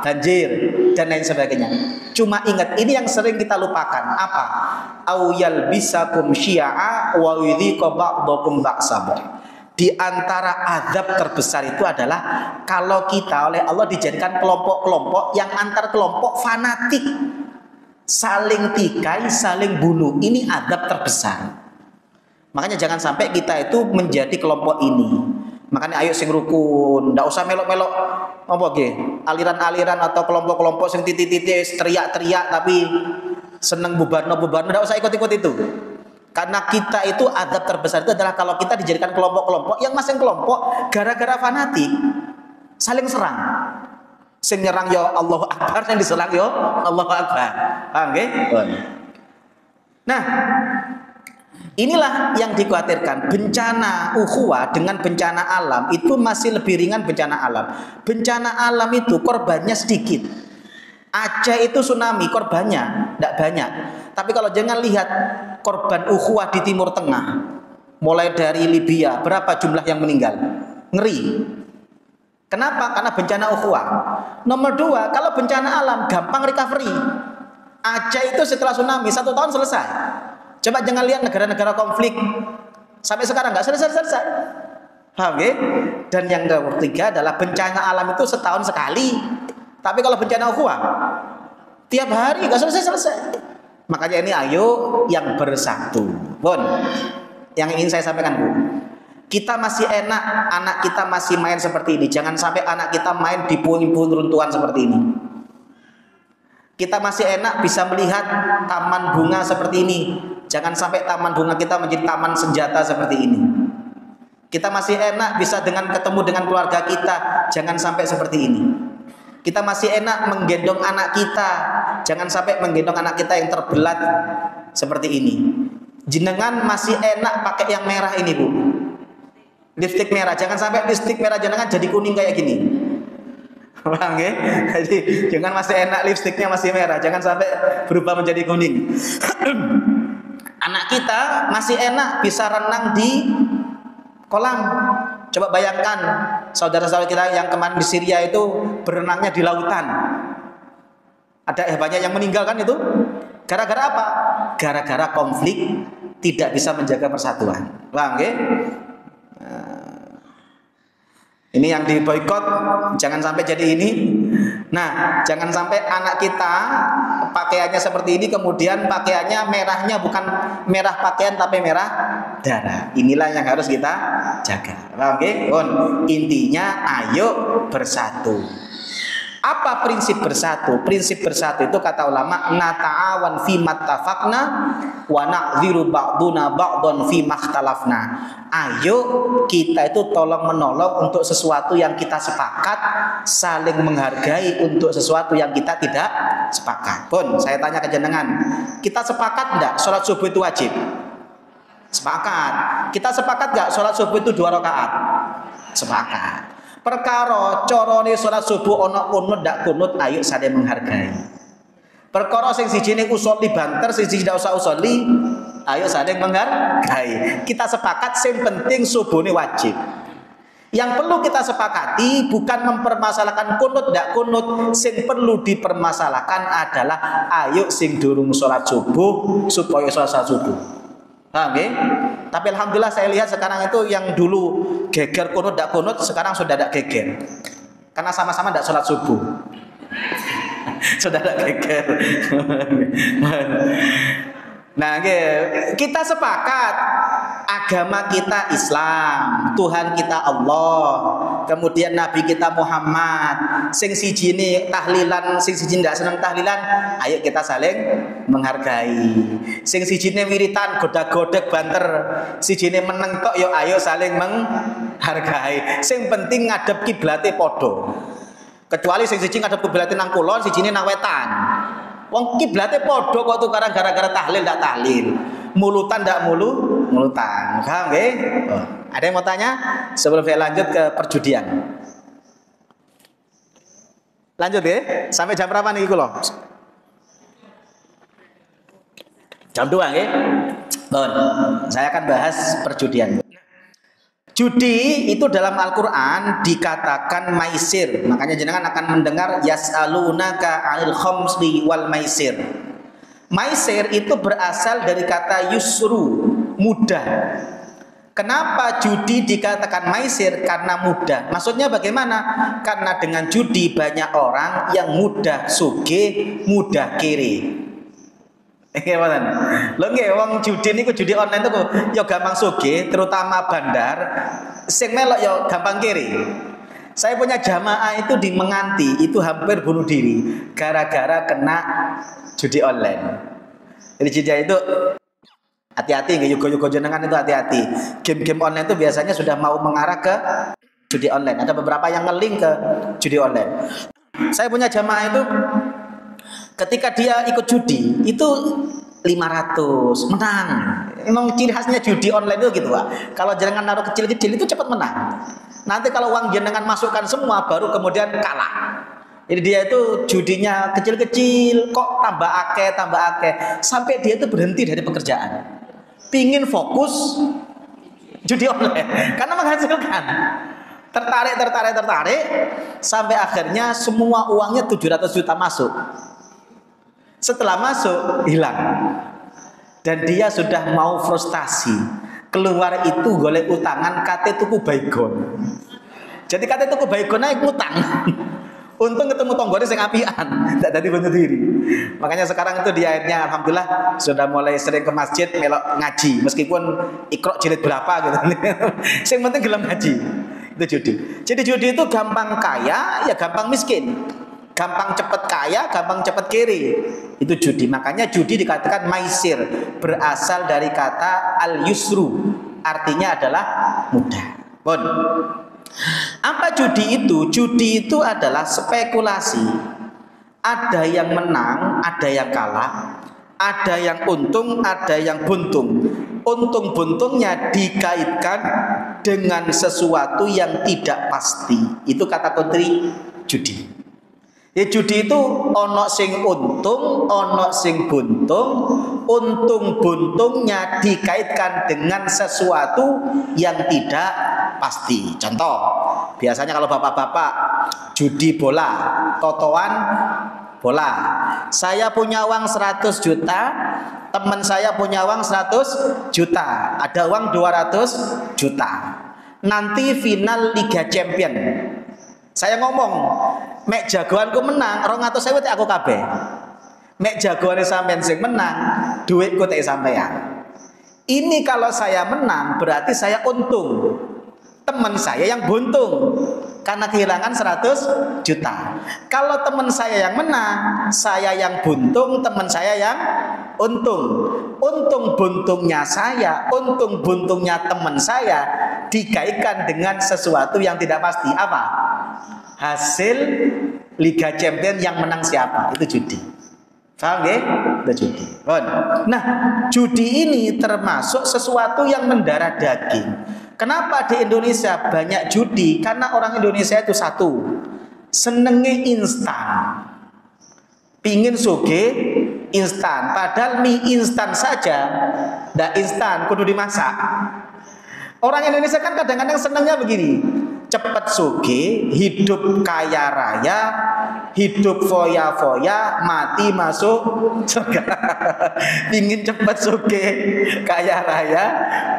A: banjir, dan lain sebagainya. Cuma ingat, ini yang sering kita lupakan. Apa? Awyal bisakum syi'a wa yudhiqa ba'dakum ba'sa. Di antara azab terbesar itu adalah kalau kita oleh Allah dijadikan kelompok-kelompok yang antar kelompok fanatik, saling tikai, saling bunuh. Ini azab terbesar. Makanya jangan sampai kita itu menjadi kelompok ini. Makanya ayo sing rukun, ndak usah melok-melok apa nggih, aliran-aliran atau kelompok-kelompok sing titik-titik teriak-teriak tapi seneng bubarno-bubarno, ndak usah ikut-ikut itu. Karena kita itu azab terbesar itu adalah kalau kita dijadikan kelompok-kelompok yang masing kelompok gara-gara fanatik saling serang. Sing nyerang ya Allahu Akbar, sing diserang ya Allahu Akbar. Paham nggih? Nah, Inilah yang dikhawatirkan, bencana ukhuwah dengan bencana alam itu masih lebih ringan bencana alam. Bencana alam itu korbannya sedikit. Aceh itu tsunami korbannya tidak banyak. Tapi kalau jangan lihat korban ukhuwah di Timur Tengah, mulai dari Libya, berapa jumlah yang meninggal? Ngeri. Kenapa? Karena bencana ukhuwah. Nomor dua, kalau bencana alam gampang recovery. Aceh itu setelah tsunami 1 tahun selesai. Coba jangan lihat negara-negara konflik sampai sekarang nggak selesai. Paham ya? Dan yang ketiga adalah bencana alam itu setahun sekali. Tapi kalau bencana ukhuwah tiap hari nggak selesai. Makanya ini ayo yang bersatu. Bon, yang ingin saya sampaikan Bu, kita masih enak anak kita masih main seperti ini. Jangan sampai anak kita main di puing-puing runtuhan seperti ini. Kita masih enak bisa melihat taman bunga seperti ini. Jangan sampai taman bunga kita menjadi taman senjata seperti ini. Kita masih enak bisa ketemu dengan keluarga kita. Jangan sampai seperti ini. Kita masih enak menggendong anak kita. Jangan sampai menggendong anak kita yang terbelat seperti ini. Jenengan masih enak pakai yang merah ini Bu, lipstik merah. Jangan sampai lipstik merah jenengan jadi kuning kayak gini. Paham ya? Jadi jangan masih enak lipstiknya masih merah, jangan sampai berubah menjadi kuning. Anak kita masih enak bisa renang di kolam. Coba bayangkan saudara-saudara kita yang kemarin di Syria itu berenangnya di lautan. Ada banyak yang meninggal kan itu? Gara-gara apa? Gara-gara konflik tidak bisa menjaga persatuan. Paham ya? Ini yang diboikot, jangan sampai jadi ini. Nah, jangan sampai anak kita pakaiannya seperti ini, kemudian pakaiannya merahnya bukan merah pakaian tapi merah darah. Inilah yang harus kita jaga. Oke, intinya ayo bersatu. Apa prinsip bersatu? Prinsip bersatu itu kata ulama, nata'awan fi mattafaqna wa na'dziru ba'duna ba'dhan fi makhtalafna. Ayo kita itu tolong menolong untuk sesuatu yang kita sepakat, saling menghargai untuk sesuatu yang kita tidak sepakat. Pun saya tanya ke jenengan, kita sepakat enggak sholat subuh itu wajib? Sepakat. Kita sepakat enggak sholat subuh itu 2 rakaat? Sepakat. Perkara corone salat subuh ana kunut ndak kunut, ayo saling menghargai. Perkara sing sijine usolli banter, sing siji ndak usah usolli, ayo saling menghargai. Kita sepakat sing penting subuhne wajib. Yang perlu kita sepakati bukan mempermasalahkan kunut ndak kunut, sing perlu dipermasalahkan adalah ayo sing durung salat subuh supaya salat subuh. Paham ya? Tapi alhamdulillah saya lihat sekarang itu yang dulu geger kunut tidak kunut sekarang sudah tidak geger. Karena sama-sama tidak sholat subuh. Sudah tidak geger. Nah, kita sepakat agama kita Islam, Tuhan kita Allah, kemudian Nabi kita Muhammad. Sing siji ini tahlilan, sing siji ndak seneng tahlilan, ayo kita saling menghargai. Sing siji ini wiritan godak-godek banter, siji ini meneng kok, yo ayo saling menghargai. Sing penting ngadep kiblate podo. Kecuali sing siji ngadep kiblate nang kulon, siji ini nang wetan. Wong kiblate podo kok tukaran gara-gara tahlil ndak tahlil. Mulutan ndak mulutan. Paham nggih? Oh. Ada yang mau tanya sebelum saya lanjut ke perjudian? Lanjut ya. Sampai jam berapa nih kula? Jam 2 nggih. Bon. Saya akan bahas perjudian. Judi itu dalam Al-Quran dikatakan maisir. Makanya jenengan akan mendengar yas'alunaka 'anil khamri wal maisir. Maisir itu berasal dari kata yusru, mudah. Kenapa judi dikatakan maisir? Karena mudah. Maksudnya bagaimana? Karena dengan judi banyak orang yang mudah sugih, mudah kiri. Gimana? Lo nggih wong judi niku judi online tuh yo gampang sugih, terutama bandar. Sing melok yo gampang kiri. Saya punya jamaah itu di Menganti itu hampir bunuh diri gara-gara kena judi online. Jadi judi itu hati-hati nggih, yugo-yugo jenengan itu hati-hati. Game-game online itu biasanya sudah mau mengarah ke judi online. Ada beberapa yang nge-link ke judi online. Saya punya jamaah itu ketika dia ikut judi itu 500 menang. Memang ciri khasnya judi online itu gitu Pak. Kalau jenengan naruh kecil-kecil itu cepat menang. Nanti kalau uang jenengan masukkan semua baru kemudian kalah. Jadi dia itu judinya kecil-kecil kok tambah akeh sampai dia itu berhenti dari pekerjaan. Pingin fokus judi online karena menghasilkan. Tertarik sampai akhirnya semua uangnya 700 juta masuk. Setelah masuk hilang. Dan dia sudah mau frustasi. Keluar itu golek utangan kate tuku baygon. Jadi kate tuku baygon naik utang. Untung ketemu tonggone sing apian, tidak tadi bunuh diri. Makanya sekarang itu dia akhirnya alhamdulillah sudah mulai sering ke masjid melok ngaji, meskipun Iqra jilid berapa gitu. Sing penting gelem ngaji. Itu judi. Jadi judi itu gampang kaya, ya gampang miskin. Gampang cepet kaya, gampang cepet kiri. Itu judi. Makanya judi dikatakan maisir, berasal dari kata al-yusru, artinya adalah mudah. Bon. Apa judi itu? Judi itu adalah spekulasi. Ada yang menang, ada yang kalah, ada yang untung, ada yang buntung. Untung buntungnya dikaitkan dengan sesuatu yang tidak pasti. Itu kata kunci judi. Ya judi itu ono sing untung, ono sing buntung. Untung buntungnya dikaitkan dengan sesuatu yang tidak pasti. Contoh, biasanya kalau bapak-bapak judi bola, totoan bola. Saya punya uang 100 juta, teman saya punya uang 100 juta. Ada uang 200 juta. Nanti final Liga Champion. Saya ngomong, mek jagoanku menang, 200.000 aku kabeh. Mek jagoane sampean sing menang, duitku tak sampean. Ini kalau saya menang berarti saya untung. Teman saya yang buntung karena kehilangan 100 juta. Kalau teman saya yang menang, saya yang buntung, teman saya yang untung. Untung buntungnya saya, untung buntungnya teman saya dikaitkan dengan sesuatu yang tidak pasti. Apa? Hasil Liga Champion yang menang siapa? Itu judi. Paham ya? Itu judi. Nah, judi ini termasuk sesuatu yang mendarah daging. Kenapa di Indonesia banyak judi? Karena orang Indonesia itu satu, senengnya instan. Pingin suge instan. Padahal mie instan saja ndak instan, kudu dimasak. Orang Indonesia kan kadang-kadang senengnya begini, cepat suge, hidup kaya raya, hidup foya-foya, mati masuk surga. Pingin cepat suge, kaya raya,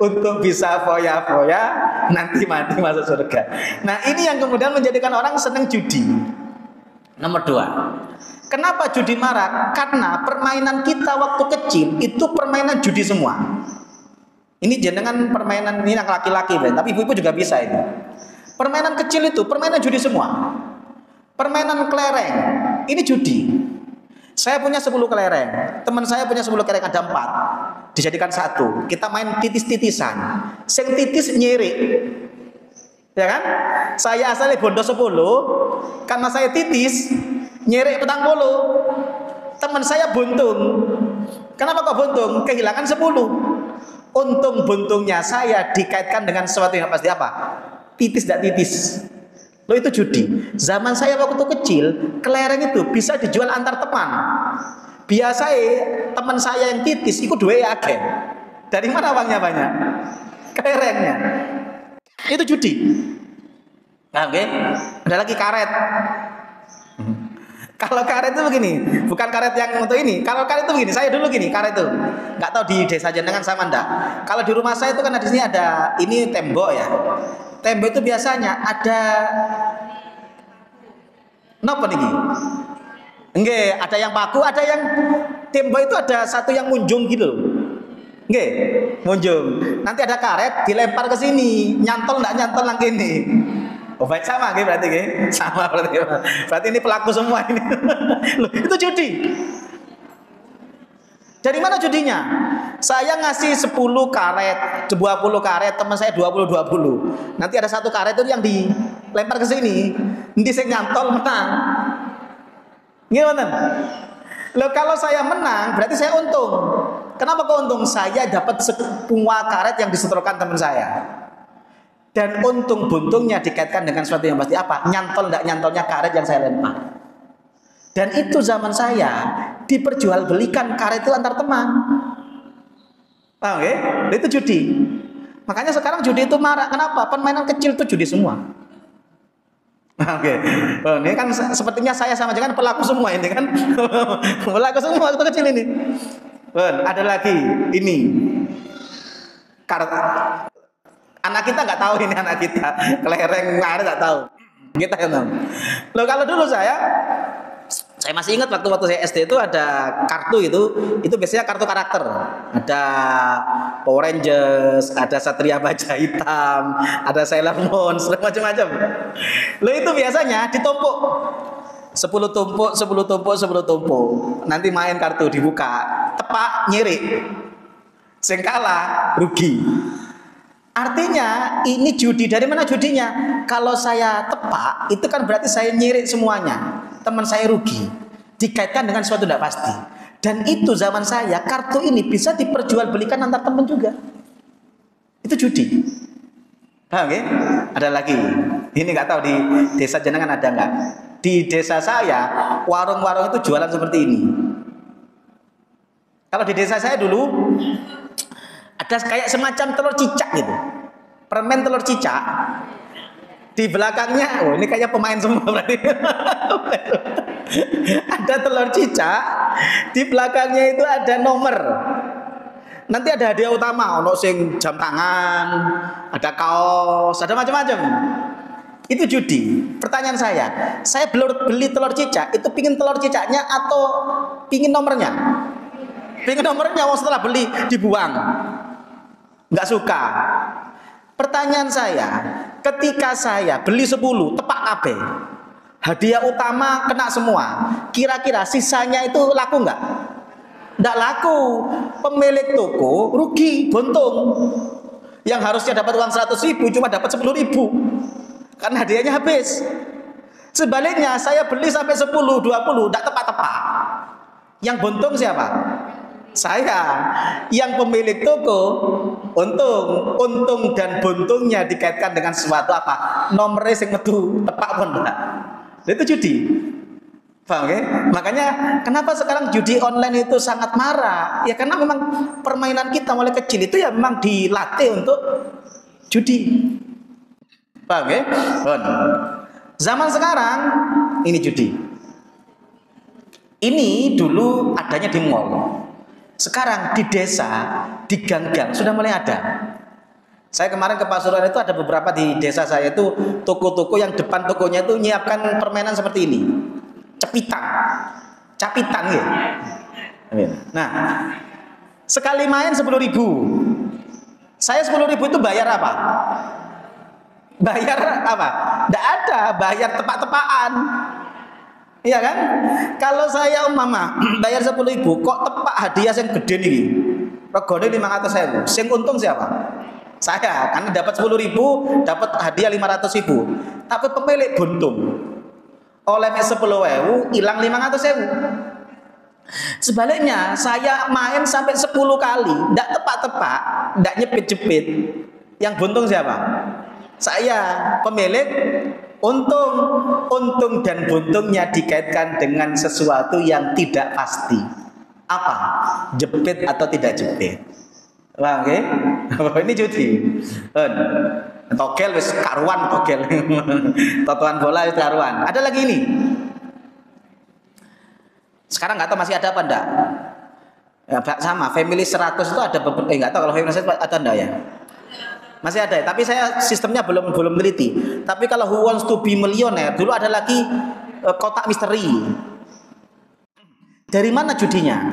A: untuk bisa foya-foya, nanti mati masuk surga. Nah ini yang kemudian menjadikan orang seneng judi. Nomor 2, kenapa judi marak? Karena permainan kita waktu kecil itu permainan judi semua. Ini jenengan permainan ini yang laki-laki, tapi ibu-ibu juga bisa ini. Permainan kecil itu permainan judi semua. Permainan kelereng ini judi. Saya punya 10 kelereng, teman saya punya 10 kelereng, ada 4, dijadikan 1. Kita main titis-titisan. Sing titis nyirik, ya kan? Saya asalnya bondo 10, karena saya titis nyirik 40. Teman saya buntung. Kenapa kok buntung? Kehilangan 10. Untung buntungnya saya dikaitkan dengan sesuatu yang pasti apa? Titis tidak titis. Loh itu judi. Zaman saya waktu kecil, kelereng itu bisa dijual antar teman. Biasanya teman saya yang titis ikut duwe akeh. Dari mana uangnya banyak? Kelerengnya. Itu judi. Nah, oke. Ada lagi karet. Kalau karet itu begini, bukan karet yang untuk ini. Kalau karet itu begini, saya dulu gini, karet itu. Nggak tahu di desa jenengan sama enggak. Kalau di rumah saya itu kan di sini ada ini tembok ya. Tembok itu biasanya ada napa niki? Nggih, ada yang paku, ada yang tembok itu ada satu yang munjung gitu. Nggih, munjung. Nanti ada karet dilempar ke sini, nyantol enggak nyantol nang kene. Oh baik sama gitu berarti gitu. Sama berarti. Berarti ini pelaku semua ini. Loh, itu judi. Dari mana judinya? Saya ngasih 10 karet, 20 karet, teman saya 20. Nanti ada satu karet itu yang dilempar ke sini. Nanti saya nyantol menang. Gimana? Loh kalau saya menang berarti saya untung. Kenapa kok untung? Saya dapat semua karet yang disetorkan teman saya. Dan untung buntungnya dikaitkan dengan sesuatu yang pasti apa? Nyantol enggak nyantolnya karet yang saya lempar. Dan itu zaman saya diperjualbelikan karet itu antar teman. Paham ya? Itu judi. Makanya sekarang judi itu marah. Kenapa? Permainan kecil itu judi semua. Oke, ini kan sepertinya saya sama dengan pelaku semua ini kan, pelaku semua waktu kecil ini. Ada lagi ini, kartu. Anak kita nggak tahu ini anak kita, kelereng karet nggak tahu. Kita yang tahu. Loh kalau dulu saya masih ingat waktu saya SD itu ada kartu itu biasanya kartu karakter. Ada Power Rangers, ada Satria Baja Hitam, ada Sailor Moon, macam-macam. Lo itu biasanya ditumpuk 10 tumpuk. Nanti main kartu dibuka, tepak nyirik. Sing kalah rugi. Artinya ini judi. Dari mana judinya? Kalau saya tepak, itu kan berarti saya nyirik semuanya. Teman saya rugi. Dikaitkan dengan sesuatu tidak pasti. Dan itu zaman saya, kartu ini bisa diperjualbelikan antar teman juga. Itu judi. Paham ya? Ada lagi. Ini nggak tahu di desa jenengan ada nggak? Di desa saya, warung-warung itu jualan seperti ini. Kalau di desa saya dulu ada kayak semacam telur cicak gitu, permen telur cicak. Di belakangnya, oh ini kayaknya pemain semua berarti. Ada telur cicak, di belakangnya itu ada nomor. Nanti ada hadiah utama, ono sing jam tangan, ada kaos, ada macam-macam. Itu judi. Pertanyaan saya beli telur cicak, itu pingin telur cicaknya atau pingin nomornya? Pingin nomornya, setelah beli dibuang. Nggak suka. Pertanyaan saya, ketika saya beli 10 tepak KB, hadiah utama kena semua, kira-kira sisanya itu laku nggak? Nggak laku. Pemilik toko rugi, buntung. Yang harusnya dapat uang 100.000 cuma dapat 10.000 karena hadiahnya habis. Sebaliknya saya beli sampai 10, 20 nggak tepat-tepat. Yang buntung siapa? Saya. Yang pemilik toko untung dan buntungnya dikaitkan dengan sesuatu apa? Nomornya sing metu tepak pun enggak. Itu judi. Paham ya? Makanya kenapa sekarang judi online itu sangat marah? Ya karena memang permainan kita mulai kecil itu ya memang dilatih untuk judi. Paham ya? Zaman sekarang ini judi. Ini dulu adanya di mall. Sekarang di desa, di gang-gang sudah mulai ada. Saya kemarin ke Pasuruan itu ada beberapa di desa saya itu toko-toko yang depan tokonya itu menyiapkan permainan seperti ini. Capitan ya. Nah, sekali main 10.000. Saya 10.000 itu bayar apa? Bayar apa? Tidak ada, bayar tepak-tepakan. Iya kan? Kalau saya mama bayar 10.000, kok tepak hadiah yang gede nih? Regane 500.000. Sing untung siapa? Saya, karena dapat 10.000, dapat hadiah 500.000. Tapi pemilik buntung. Oleh 10.000 hilang 500.000. Sebaliknya, saya main sampai 10 kali, tidak tepak-tepak, tidak nyepit-jepit. Yang buntung siapa? Saya, pemilik untung dan buntungnya dikaitkan dengan sesuatu yang tidak pasti. Apa? Jepit atau tidak jepit. Wah, oke. Ini judi. Togel wis karuan togel. Totoan bola wis karuan. Ada lagi ini. Sekarang nggak tahu masih ada apa enggak. Ya, sama Family 100 itu ada nggak tahu kalau Family 100 ada enggak ya. Masih ada, tapi saya sistemnya belum teliti. Tapi kalau Who Wants to be Millionaire dulu ada lagi kotak misteri. Dari mana judinya?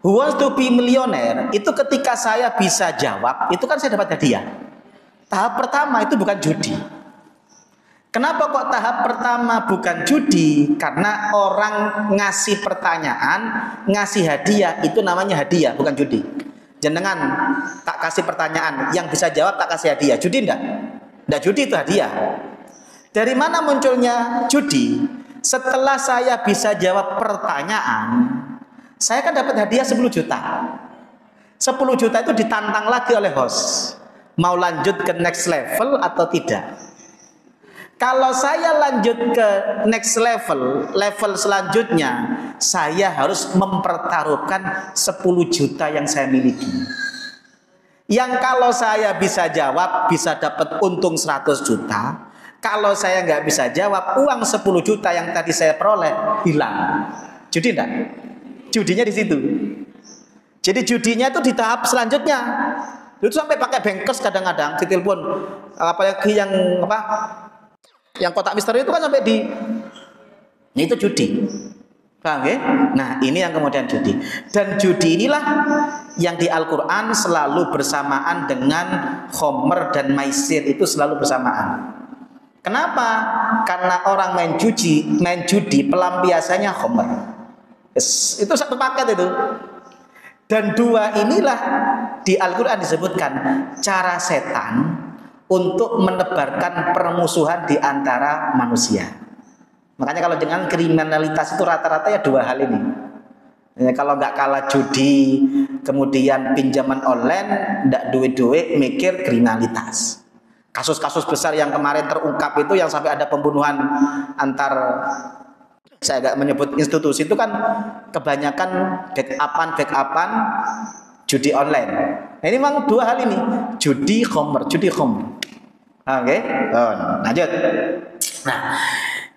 A: Who Wants to be Millionaire itu ketika saya bisa jawab, itu kan saya dapat hadiah. Tahap pertama itu bukan judi. Kenapa kok tahap pertama bukan judi? Karena orang ngasih pertanyaan, ngasih hadiah itu namanya hadiah, bukan judi. Jenengan tak kasih pertanyaan, yang bisa jawab tak kasih hadiah. Judi enggak? Enggak, judi itu hadiah. Dari mana munculnya judi? Setelah saya bisa jawab pertanyaan, saya kan dapat hadiah 10 juta. 10 juta itu ditantang lagi oleh host. Mau lanjut ke next level atau tidak? Kalau saya lanjut ke next level, level selanjutnya, saya harus mempertaruhkan 10 juta yang saya miliki. Yang kalau saya bisa jawab, bisa dapat untung 100 juta. Kalau saya nggak bisa jawab, uang 10 juta yang tadi saya peroleh hilang. Judi enggak? Judinya di situ. Jadi judinya itu di tahap selanjutnya. Itu sampai pakai bankers kadang-kadang, ditelepon. Apalagi yang apa? Yang kotak misteri itu kan sampai di, itu judi. Paham ya? Nah, ini yang kemudian judi. Dan judi inilah yang di Al-Quran selalu bersamaan dengan khomer dan maisir, itu selalu bersamaan. Kenapa? Karena orang main judi pelampiasannya khomer. Itu satu paket itu. Dan dua inilah di Al-Quran disebutkan cara setan untuk menebarkan permusuhan di antara manusia. Makanya kalau dengan kriminalitas itu rata-rata ya dua hal ini. Ya, kalau nggak kalah judi, kemudian pinjaman online, nggak duit-duit, mikir kriminalitas. Kasus-kasus besar yang kemarin terungkap itu yang sampai ada pembunuhan antar, saya nggak menyebut institusi, itu kan kebanyakan backupan judi online. Nah, ini memang dua hal ini, judi khomer. Oke, lanjut. Nah,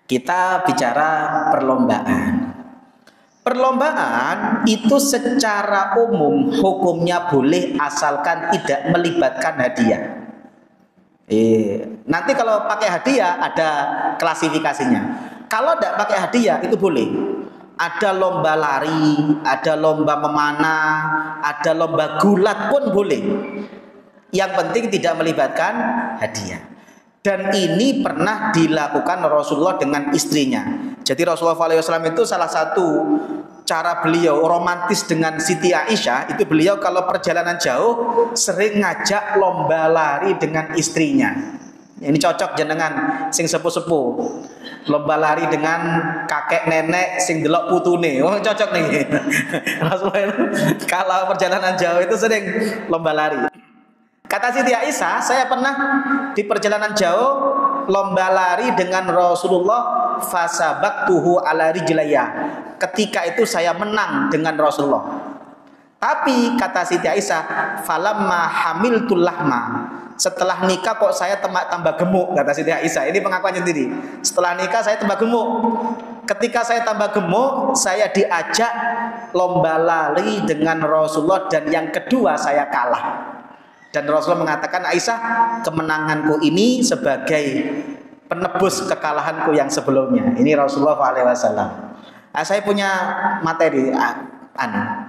A: kita bicara perlombaan. Perlombaan itu secara umum hukumnya boleh asalkan tidak melibatkan hadiah. Nanti kalau pakai hadiah ada klasifikasinya. Kalau tidak pakai hadiah itu boleh. Ada lomba lari, ada lomba memanah, ada lomba gulat pun boleh. Yang penting tidak melibatkan hadiah. Dan ini pernah dilakukan Rasulullah dengan istrinya. Jadi Rasulullah SAW itu salah satu cara beliau romantis dengan Siti Aisyah, itu beliau kalau perjalanan jauh sering ngajak lomba lari dengan istrinya. Ini cocok jenengan sing sepuh-sepuh. Lomba lari dengan kakek nenek sing delok putune. Oh, cocok nih. Rasulullah kalau perjalanan jauh itu sering lomba lari. Kata Siti Aisyah, saya pernah di perjalanan jauh lomba lari dengan Rasulullah, fasabaqtuhu ala rijlaya. Ketika itu saya menang dengan Rasulullah. Tapi kata Siti Aisyah, falamma hamiltul lahma. Setelah nikah kok saya tambah gemuk, kata Siti Aisyah. Ini pengakuan sendiri. Setelah nikah saya tambah gemuk. Ketika saya tambah gemuk, saya diajak lomba lari dengan Rasulullah dan yang kedua saya kalah. Dan Rasulullah mengatakan, Aisyah, kemenanganku ini sebagai penebus kekalahanku yang sebelumnya. Ini Rasulullah SAW. Nah, saya punya materi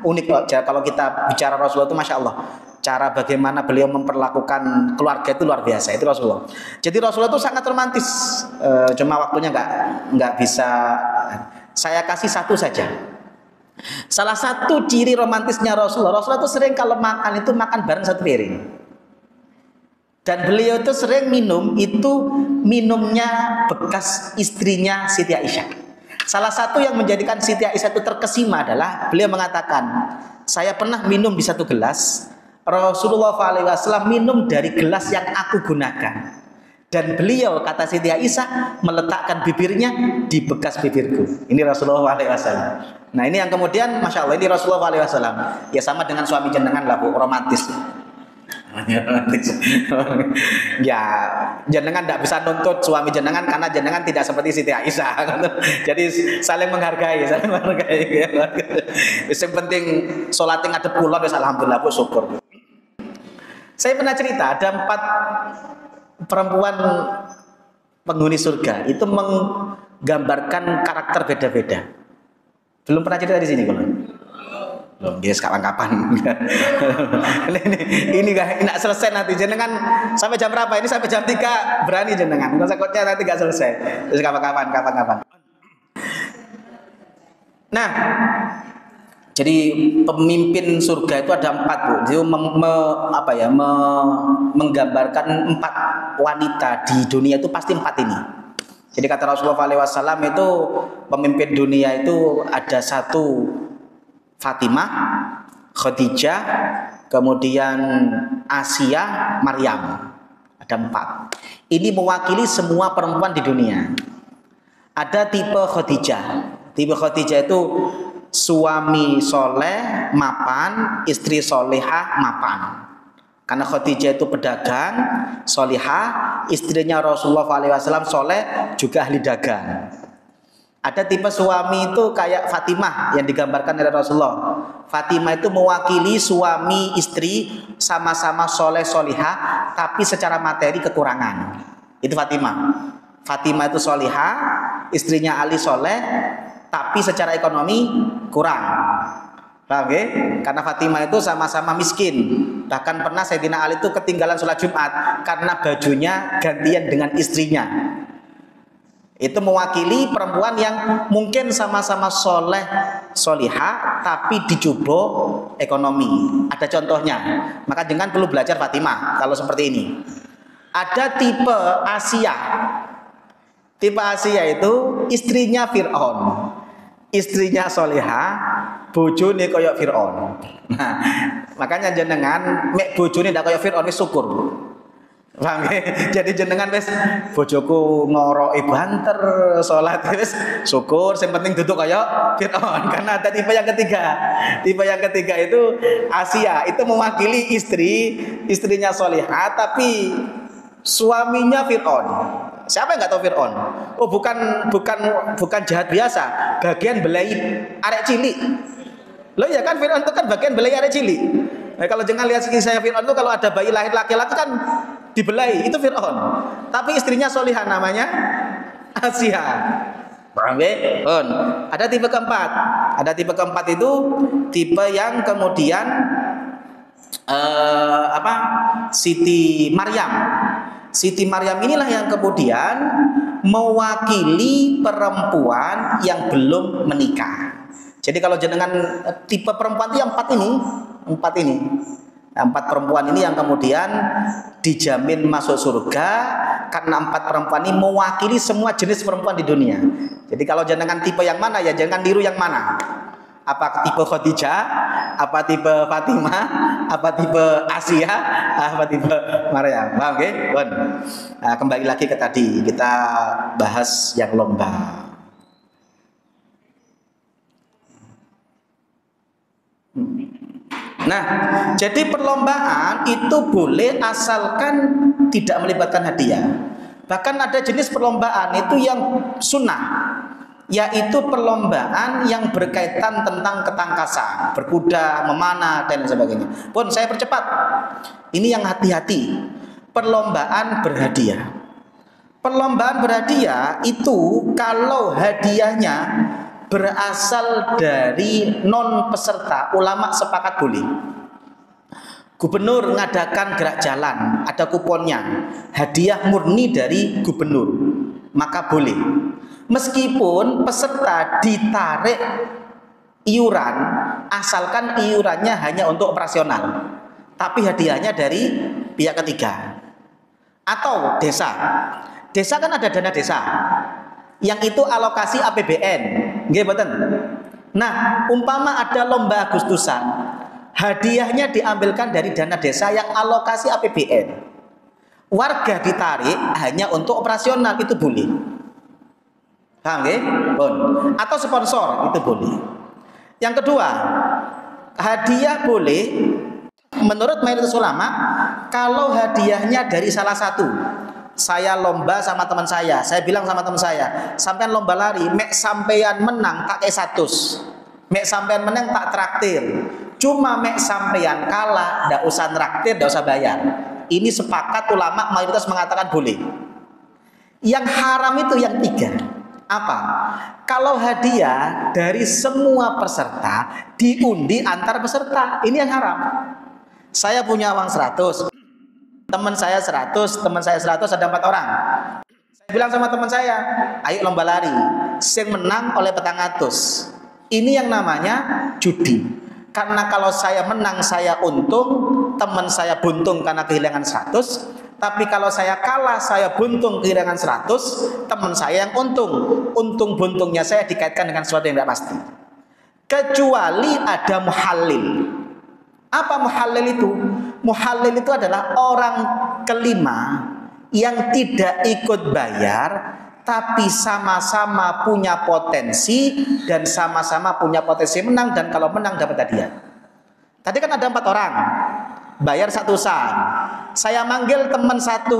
A: unik kalau kita bicara Rasulullah itu, masya Allah. Cara bagaimana beliau memperlakukan keluarga itu luar biasa. Itu Rasulullah. Jadi Rasulullah itu sangat romantis. Cuma waktunya nggak bisa. Saya kasih satu saja. Salah satu ciri romantisnya Rasulullah itu sering kalau makan itu makan bareng satu piring. Dan beliau itu sering minumnya bekas istrinya Siti Aisyah. Salah satu yang menjadikan Siti Aisyah itu terkesima adalah beliau mengatakan, saya pernah minum di satu gelas, Rasulullah SAW minum dari gelas yang aku gunakan. Dan beliau, kata Siti Aisyah, meletakkan bibirnya di bekas bibirku. Ini Rasulullah SAW. Nah, ini yang kemudian, masya Allah, ini Rasulullah SAW. Ya sama dengan suami jenengan lah, Bu, romantis. Ya, jenengan tidak bisa nuntut suami jenengan karena jenengan tidak seperti Siti Aisyah. Jadi saling menghargai. Yang penting sholat ngadep kulon, alhamdulillah, Bu, syukur. Saya pernah cerita ada 4 perempuan penghuni surga, itu menggambarkan karakter beda-beda. Belum pernah cerita di sini kalau? Belum, biasa kapan-kapan. ini nggak selesai nanti jenengan sampai jam berapa? Ini sampai jam 3 berani jenengan. Kalau takutnya nanti nggak selesai. Terus kapan-kapan. Nah, jadi pemimpin surga itu ada 4, Bu. Dia menggambarkan 4 wanita di dunia itu pasti 4 ini. Jadi kata Rasulullah SAW itu pemimpin dunia itu ada 1 Fatimah, Khadijah, kemudian Asia, Maryam. Ada 4. Ini mewakili semua perempuan di dunia. Ada tipe Khadijah. Tipe Khadijah itu suami soleh, mapan, istri solehah, mapan. Karena Khadijah itu pedagang, solehah, istrinya Rasulullah SAW soleh, juga ahli dagang. Ada tipe suami itu kayak Fatimah yang digambarkan oleh Rasulullah. Fatimah itu mewakili suami istri sama-sama soleh solihah, tapi secara materi kekurangan. Itu Fatimah. Fatimah itu solihah, istrinya Ali soleh, tapi secara ekonomi kurang. Paham ya? Karena Fatimah itu sama-sama miskin. Bahkan pernah Sayyidina Ali itu ketinggalan sholat Jumat karena bajunya gantian dengan istrinya. Itu mewakili perempuan yang mungkin sama-sama soleh, solihah, tapi dicoba ekonomi. Ada contohnya. Maka jangan perlu belajar Fatimah kalau seperti ini. Ada tipe Asia. Tipe Asia itu istrinya Fir'aun. Istrinya solihah, bojone koyok Fir'aun. Nah, makanya jenengan mek bojone ndak koyok Fir'aun wis syukur. Paham ya? Jadi jenengan wis bojoku ngoroki banter salat wis syukur, sing penting duduk kaya Firaun. Karena ada tipe yang ketiga. Tipe yang ketiga itu Asia, itu mewakili istrinya solihah tapi suaminya Firaun. Siapa yang nggak tahu Firaun? Oh, bukan jahat biasa, bagian belai arek cilik. Loh ya kan Firaun itu kan bagian belai arek cilik. Nah, kalau jangan lihat kisah Firaun itu kalau ada bayi lahir laki-laki kan dibelai, itu Fir'aun. Tapi istrinya solihah namanya Asia. Ada tipe keempat. Ada tipe keempat itu tipe yang kemudian Siti Maryam. Siti Maryam inilah yang kemudian mewakili perempuan yang belum menikah. Jadi kalau jenengan tipe perempuan itu yang 4 ini. 4 perempuan ini yang kemudian dijamin masuk surga karena 4 perempuan ini mewakili semua jenis perempuan di dunia. Jadi kalau jenengan tipe yang mana ya jangan tiru yang mana. Apa tipe Khadijah, apa tipe Fatimah, apa tipe Asia, apa tipe Maryam. Paham nggih? Nah, kembali lagi ke tadi kita bahas yang lomba. Nah, jadi perlombaan itu boleh asalkan tidak melibatkan hadiah. Bahkan ada jenis perlombaan itu yang sunnah, yaitu perlombaan yang berkaitan tentang ketangkasan, berkuda, memanah dan sebagainya. Pun saya percepat. Ini yang hati-hati. Perlombaan berhadiah. Perlombaan berhadiah itu kalau hadiahnya berasal dari non peserta, ulama sepakat boleh. Gubernur ngadakan gerak jalan, ada kuponnya, hadiah murni dari gubernur, maka boleh. Meskipun peserta ditarik iuran, asalkan iurannya hanya untuk operasional, tapi hadiahnya dari pihak ketiga. Atau desa. Desa kan ada dana desa, yang itu alokasi APBN, nggih mboten. Nah, umpama ada lomba Agustusan, hadiahnya diambilkan dari dana desa yang alokasi APBN. Warga ditarik hanya untuk operasional, itu boleh. Paham nggih? Atau sponsor, itu boleh. Yang kedua, hadiah boleh menurut mayoritas ulama kalau hadiahnya dari salah satu. Saya lomba sama teman saya bilang sama teman saya, sampean lomba lari, mek sampean menang tak kayak 100, mek sampean menang tak traktir, cuma mek sampean kalah ndak usah traktir, ndak usah bayar. Ini sepakat ulama mayoritas mengatakan boleh. Yang haram itu yang 3. Apa? Kalau hadiah dari semua peserta diundi antar peserta, ini yang haram. Saya punya uang 100, teman saya 100, teman saya 100, ada 4 orang. Saya bilang sama teman saya, ayo lomba lari, sing menang oleh 400. Ini yang namanya judi. Karena kalau saya menang saya untung, teman saya buntung karena kehilangan 100. Tapi kalau saya kalah saya buntung kehilangan 100, teman saya yang untung. Untung buntungnya saya dikaitkan dengan sesuatu yang tidak pasti. Kecuali ada muhallil. Apa muhallil itu? Muhallil itu adalah orang kelima yang tidak ikut bayar, tapi sama-sama punya potensi dan sama-sama punya potensi menang, dan kalau menang dapat hadiah. Tadi kan ada 4 orang, bayar 1 saham. Saya manggil teman 1,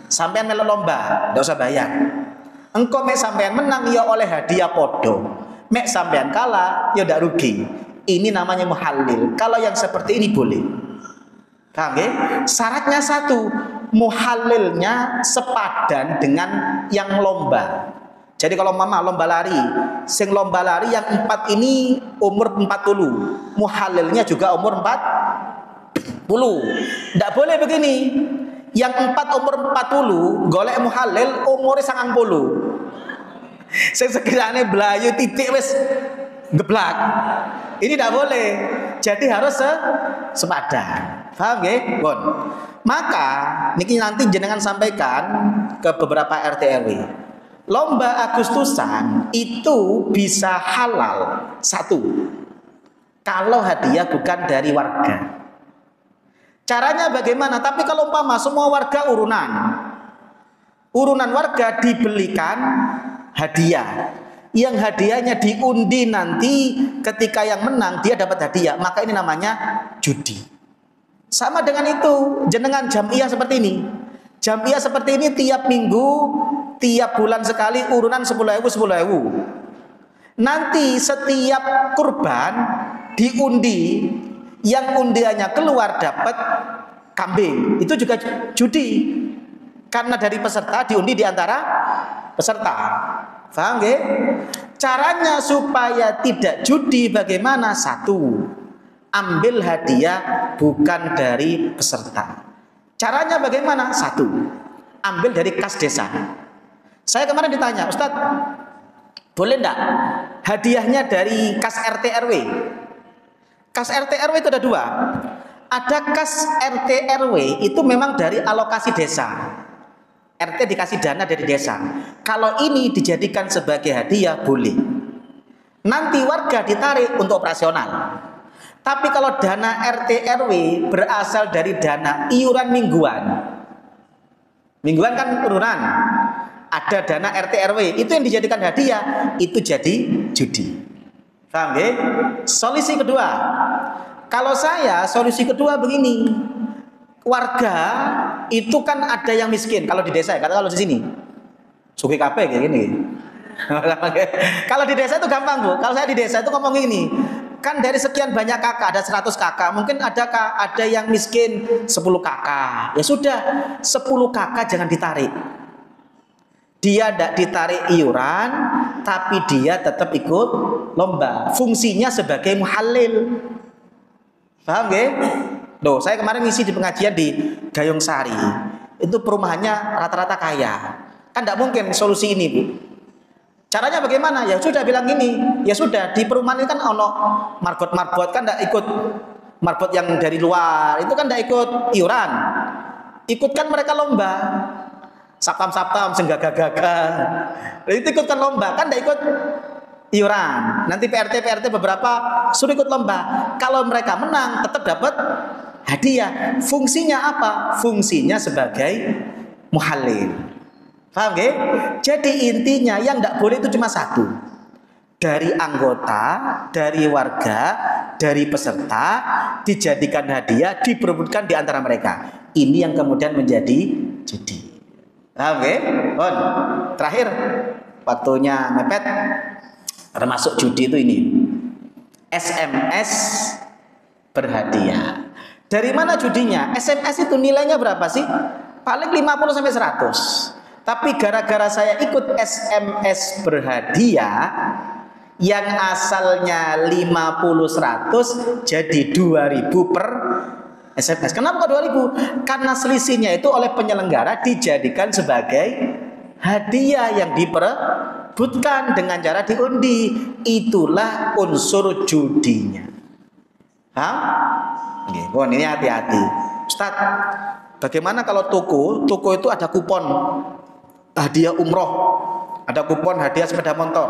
A: sampean melu lomba, nggak usah bayar. Engkau mek sampean menang ya oleh hadiah podo, mek sampean kalah ya ndak rugi. Ini namanya muhallil. Kalau yang seperti ini boleh. Paham ya? Syaratnya 1, muhallilnya sepadan dengan yang lomba. Jadi kalau mama lomba lari, sing lomba lari yang 4 ini umur 40, muhallilnya juga umur 40. Ndak boleh begini. Yang 4 umur 40, golek muhallil umure 90. Sing sekirane blayu titik wis geblak. Ini tidak boleh. Jadi harus sepadan. Paham nggih? Bon. Maka niki nanti jenengan sampaikan ke beberapa RT RW. Lomba Agustusan itu bisa halal 1 kalau hadiah bukan dari warga. Caranya bagaimana? Tapi kalau umpama semua warga urunan warga dibelikan hadiah, yang hadiahnya diundi nanti ketika yang menang dia dapat hadiah, maka ini namanya judi. Sama dengan itu, jenengan jamiah seperti ini. Jamiah seperti ini tiap minggu, tiap bulan sekali urunan 10.000. Nanti setiap kurban diundi, yang undiannya keluar dapat kambing. Itu juga judi. Karena dari peserta diundi di antara peserta. Paham nggih? Caranya supaya tidak judi bagaimana? 1, ambil hadiah bukan dari peserta. Caranya bagaimana? 1, ambil dari kas desa. Saya kemarin ditanya, Ustadz, boleh enggak hadiahnya dari kas RT RW? Kas RT RW itu ada 2. Ada kas RT RW itu memang dari alokasi desa. RT dikasih dana dari desa. Kalau ini dijadikan sebagai hadiah boleh. Nanti warga ditarik untuk operasional. Tapi kalau dana RT RW berasal dari dana iuran mingguan. Mingguan kan urunan. Ada dana RT RW, itu yang dijadikan hadiah, itu jadi judi. Paham ya? Solusi kedua. Kalau saya, solusi kedua begini. Warga itu kan ada yang miskin. Kalau di desa, kalau di sini suki kape kayak gini. Kalau di desa itu gampang, Bu. Kalau saya di desa itu ngomong gini, kan dari sekian banyak kakak, ada 100 kakak, mungkin ada yang miskin 10 kakak. Ya sudah, 10 kakak jangan ditarik. Dia tidak ditarik iuran, tapi dia tetap ikut lomba. Fungsinya sebagai muhallil. Paham nggih? Loh, saya kemarin ngisi di pengajian di Gayung Sari. Itu perumahannya rata-rata kaya. Kan tidak mungkin solusi ini, Bu. Caranya bagaimana? Ya sudah bilang gini. Ya sudah, di perumahan ini kan ono marbot-marbot, kan tidak ikut marbot yang dari luar. Itu kan tidak ikut iuran. Ikutkan mereka lomba. Saptam-saptam, senggagah-gagah. Itu ikutkan lomba, kan tidak ikut iuran. Nanti PRT beberapa suruh ikut lomba. Kalau mereka menang tetap dapat hadiah. Fungsinya apa? Fungsinya sebagai muhallil. Paham nggih? Jadi intinya yang tidak boleh itu cuma 1. Dari anggota, dari warga, dari peserta dijadikan hadiah, diperebutkan di antara mereka. Ini yang kemudian menjadi judi. Paham nggih? Terakhir, waktunya mepet. Termasuk judi itu ini. SMS berhadiah. Dari mana judinya? SMS itu nilainya berapa sih? Paling 50 sampai 100. Tapi gara-gara saya ikut SMS berhadiah yang asalnya 50-100 jadi 2.000 per SMS. Kenapa kok 2.000? Karena selisihnya itu oleh penyelenggara dijadikan sebagai hadiah yang diperebutkan dengan cara diundi. Itulah unsur judinya. Hah? Ini hati-hati. Ustaz, bagaimana kalau toko itu ada kupon hadiah umroh, ada kupon hadiah sepeda motor,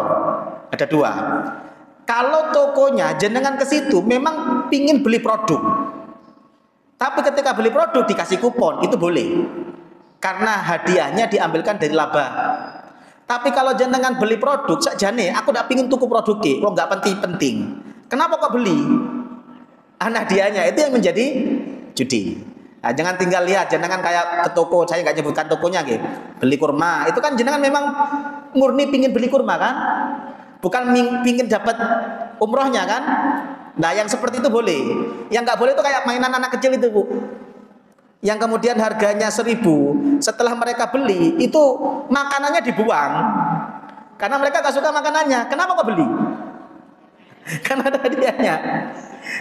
A: ada 2. Kalau tokonya jenengan ke situ memang pingin beli produk. Tapi ketika beli produk dikasih kupon, itu boleh. Karena hadiahnya diambilkan dari laba. Tapi kalau jenengan beli produk, sakjane aku tidak pingin tuku produknya, kok nggak penting-penting. Kenapa kok beli? Hadiahnya itu yang menjadi judi. Nah, jangan tinggal lihat jenengan kayak ke toko, saya nggak nyebutkan tokonya gitu. Beli kurma, itu kan jenengan memang murni pingin beli kurma kan? Bukan pingin dapat umrohnya kan? Nah, yang seperti itu boleh. Yang nggak boleh itu kayak mainan anak kecil itu, Bu. Yang kemudian harganya 1.000, setelah mereka beli itu makanannya dibuang karena mereka nggak suka makanannya. Kenapa kok beli? Karena ada hadiahnya.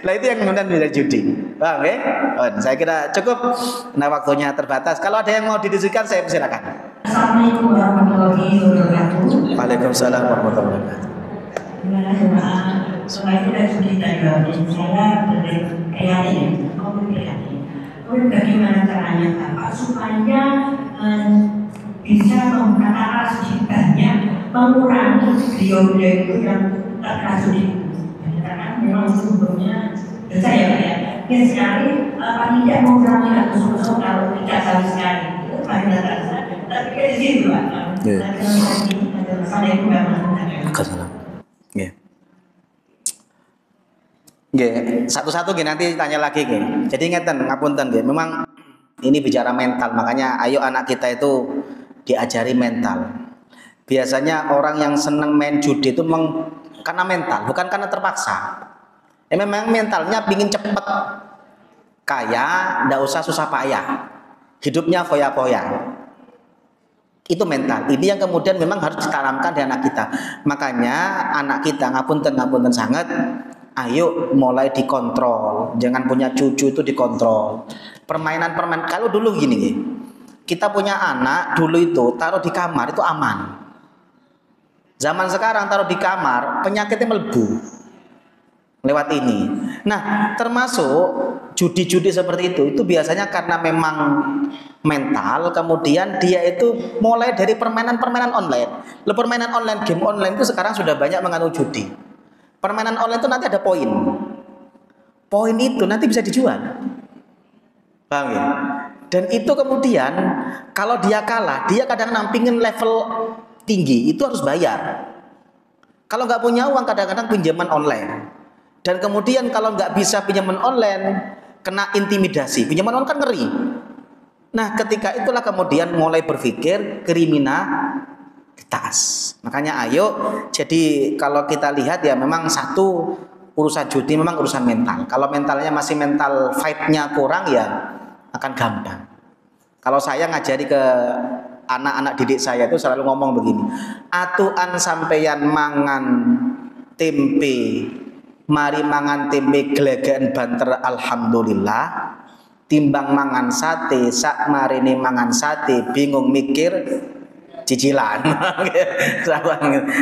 A: Nah, itu yang kemudian menjadi judi. Paham ya? Oh, saya kira cukup. Nah, waktunya terbatas. Kalau ada yang mau didiskusikan, saya persilakan.
C: Assalamualaikum warahmatullahi wabarakatuh.
A: Waalaikumsalam warahmatullahi wabarakatuh.
C: Gimana doa? Soal itu kan sudah dijawab dan saya berprihatin, mau berprihatin. Lalu bagaimana caranya Bapak supaya bisa katakanlah sedikit banyak mengurangi beliau-beliau itu yang terkasih itu? Karena memang sebelumnya dosa ya Pak ya. Mungkin sekali paling tidak mengurangi atau sosok kalau tidak sama sekali itu paling dosa. Tapi di situ Pak. Assalamualaikum warahmatullahi wabarakatuh.
A: Satu-satu nanti tanya lagi Jadi ngeten ngapunten memang ini bicara mental, makanya ayo anak kita itu diajari mental. Biasanya orang yang senang main judi itu memang karena mental, bukan karena terpaksa. Memang mentalnya pingin cepet kaya, ndak usah susah payah, hidupnya foya-foya. Itu mental. Ini yang kemudian memang harus ditanamkan di anak kita. Makanya anak kita ngapunten sangat. Ayo mulai dikontrol, jangan punya cucu itu dikontrol. Permainan kalau dulu gini, kita punya anak dulu itu taruh di kamar itu aman. Zaman sekarang taruh di kamar penyakitnya melebu lewat ini. Nah, termasuk judi-judi seperti itu biasanya karena memang mental, kemudian dia itu mulai dari permainan online. Permainan online, game online itu sekarang sudah banyak mengandung judi. Permainan online itu nanti ada poin. Poin itu nanti bisa dijual. Paham ya? Dan itu kemudian kalau dia kalah, dia kadang-kadang pingin level tinggi, itu harus bayar. Kalau nggak punya uang kadang-kadang pinjaman online. Dan kemudian kalau nggak bisa pinjaman online, kena intimidasi. Pinjaman online kan ngeri. Nah, ketika itulah kemudian mulai berpikir kriminalitas. Makanya ayo, jadi kalau kita lihat ya memang satu urusan judi memang urusan mental. Kalau mentalnya masih mental fight-nya kurang ya akan gampang. Kalau saya ngajari ke anak-anak didik saya itu selalu ngomong begini, atuan sampeyan mangan tempe, mari mangan tempe glegeken banter alhamdulillah, timbang mangan sate sak marine mangan sate bingung mikir cicilan.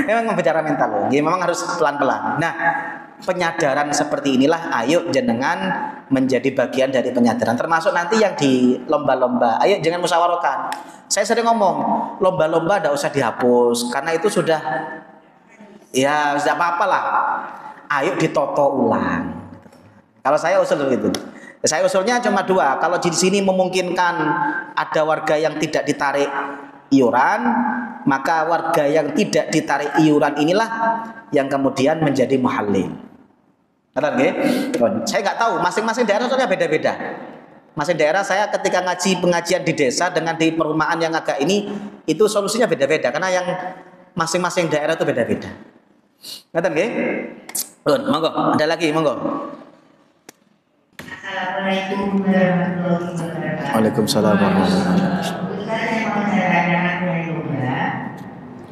A: Memang bicara mental loh. Jadi memang harus pelan-pelan. Nah, penyadaran seperti inilah ayo jenengan menjadi bagian dari penyadaran. Termasuk nanti yang di lomba-lomba. Ayo jangan musyawarahkan. Saya sering ngomong, lomba-lomba tidak usah dihapus karena itu sudah ya sudah apa-apa lah. Ayo ditoto ulang. Kalau saya usul begitu. Saya usulnya cuma dua. Kalau di sini memungkinkan ada warga yang tidak ditarik iuran, maka warga yang tidak ditarik iuran inilah yang kemudian menjadi muhallil. Saya nggak tahu, masing-masing daerah soalnya beda-beda. Masing daerah saya ketika ngaji pengajian di desa dengan di perumahan yang agak ini, itu solusinya beda-beda karena yang masing-masing daerah itu beda-beda. Ngerti nggih? Monggo, ada lagi, monggo.
C: Assalamualaikum warahmatullahi wabarakatuh.
A: Waalaikumsalam warahmatullahi wabarakatuh.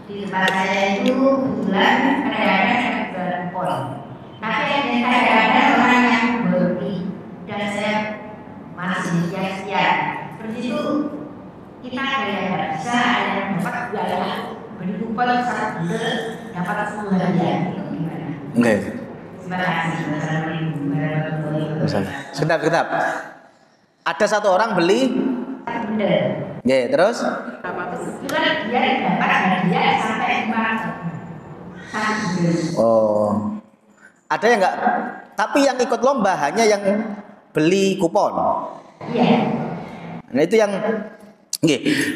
C: Di tempat saya itu kebetulan kadang-kadang saya jualan pol. Tapi kadang-kadang orang yang berhenti dan saya masih sia-sia. Seperti itu kita ada yang tidak bisa, ada yang dapat jualan beli kupon satu bulan dapat 10 hadiah. Itu gimana?
A: Oke.
C: Terima kasih. Assalamualaikum warahmatullahi wabarakatuh.
A: Sebentar. Ada satu orang beli.
C: Bener.
A: Ya, terus?
C: Kebetulan dia dapat hadiah sampai 500.
A: Oh. Ada yang enggak Tapi yang ikut lomba hanya yang beli kupon.
C: Iya.
A: Nah itu yang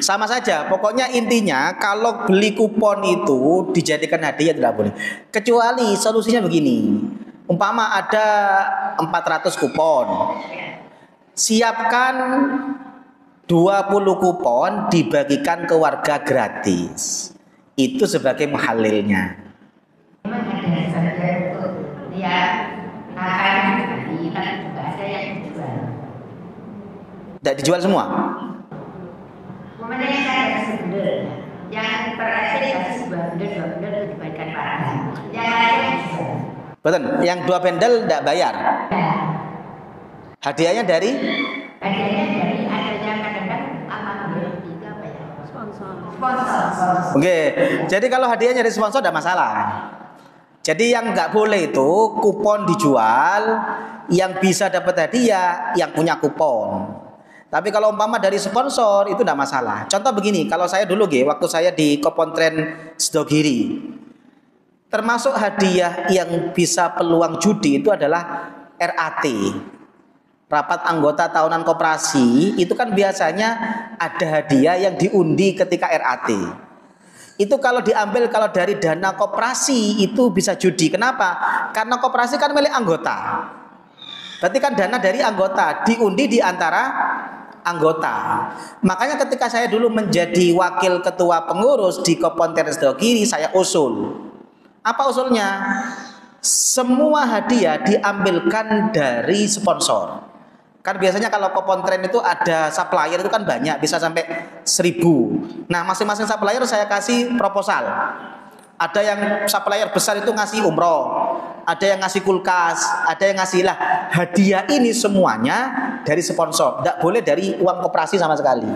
A: sama saja. Pokoknya intinya kalau beli kupon itu dijadikan hadiah tidak boleh. Kecuali solusinya begini. Umpama ada 400 kupon. Siapkan 20 kupon dibagikan ke warga gratis. Itu sebagai muhalilnya.
C: Memang ada saja dia akan dibagi, tapi juga ada yang dijual.
A: Tidak dijual semua.
C: Kemudian yang saya kasih bundel, yang per RT kasih sebuah bundel, 2 bundel itu dibagikan warga. Yang lain dijual.
A: Betul. Yang 2 bendel tidak bayar. Hadiahnya dari
C: Hadiahnya dari adanya kadang-kadang apa ya? Sponsor.
A: Oke. Jadi kalau hadiahnya dari sponsor tidak masalah. Jadi yang nggak boleh itu kupon dijual, yang bisa dapat hadiah yang punya kupon. Tapi kalau umpama dari sponsor itu tidak masalah. Contoh begini, kalau saya dulu waktu saya di Kopontren Sedogiri, termasuk hadiah yang bisa peluang judi itu adalah RAT. Rapat anggota tahunan koperasi itu kan biasanya ada hadiah yang diundi ketika RAT. Itu kalau diambil kalau dari dana koperasi itu bisa judi. Kenapa? Karena koperasi kan milik anggota. Berarti kan dana dari anggota diundi di antara anggota. Makanya ketika saya dulu menjadi wakil ketua pengurus di Kopontren Sedogiri, saya usul. Apa usulnya? Semua hadiah diambilkan dari sponsor. Kan biasanya kalau Kopontren itu ada supplier itu kan banyak, bisa sampai 1.000. Nah masing-masing supplier saya kasih proposal. Ada yang supplier besar itu ngasih umroh, ada yang ngasih kulkas, ada yang ngasih lah. Hadiah ini semuanya dari sponsor, tidak boleh dari uang koperasi sama sekali.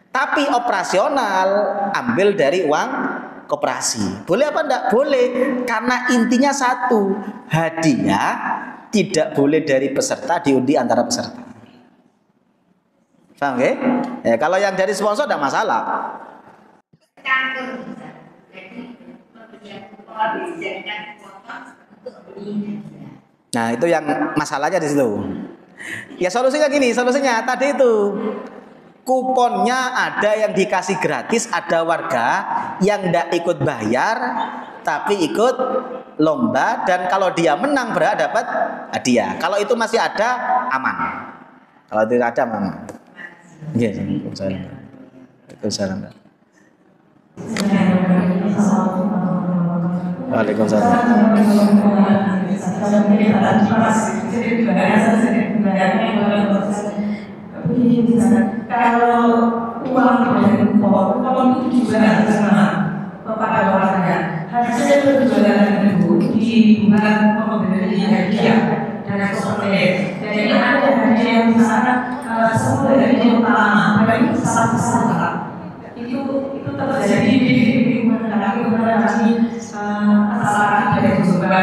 A: Tapi operasional ambil dari uang koperasi. Boleh apa enggak? Boleh. Karena intinya satu, hadiah tidak boleh dari peserta diundi antara peserta. Paham ya? Kalau yang dari sponsor tidak masalah. Nah itu yang masalahnya di situ. Ya solusinya gini, solusinya tadi itu kuponnya ada yang dikasih gratis, ada warga yang tidak ikut bayar tapi ikut lomba, dan kalau dia menang berhak dapat hadiah. Kalau itu masih ada aman. Kalau tidak ada aman. Iya, Waalaikumsalam. Waalaikumsalam.
D: Kalau uang dari kupon itu juga sama kepada warga. Hasil penjualan itu di bulan pembeli hadiah dan seperti. Jadi ada hadiah yang misalnya semua dari yang utama, pada itu besar. Itu terjadi di mana kami masalah dari juga.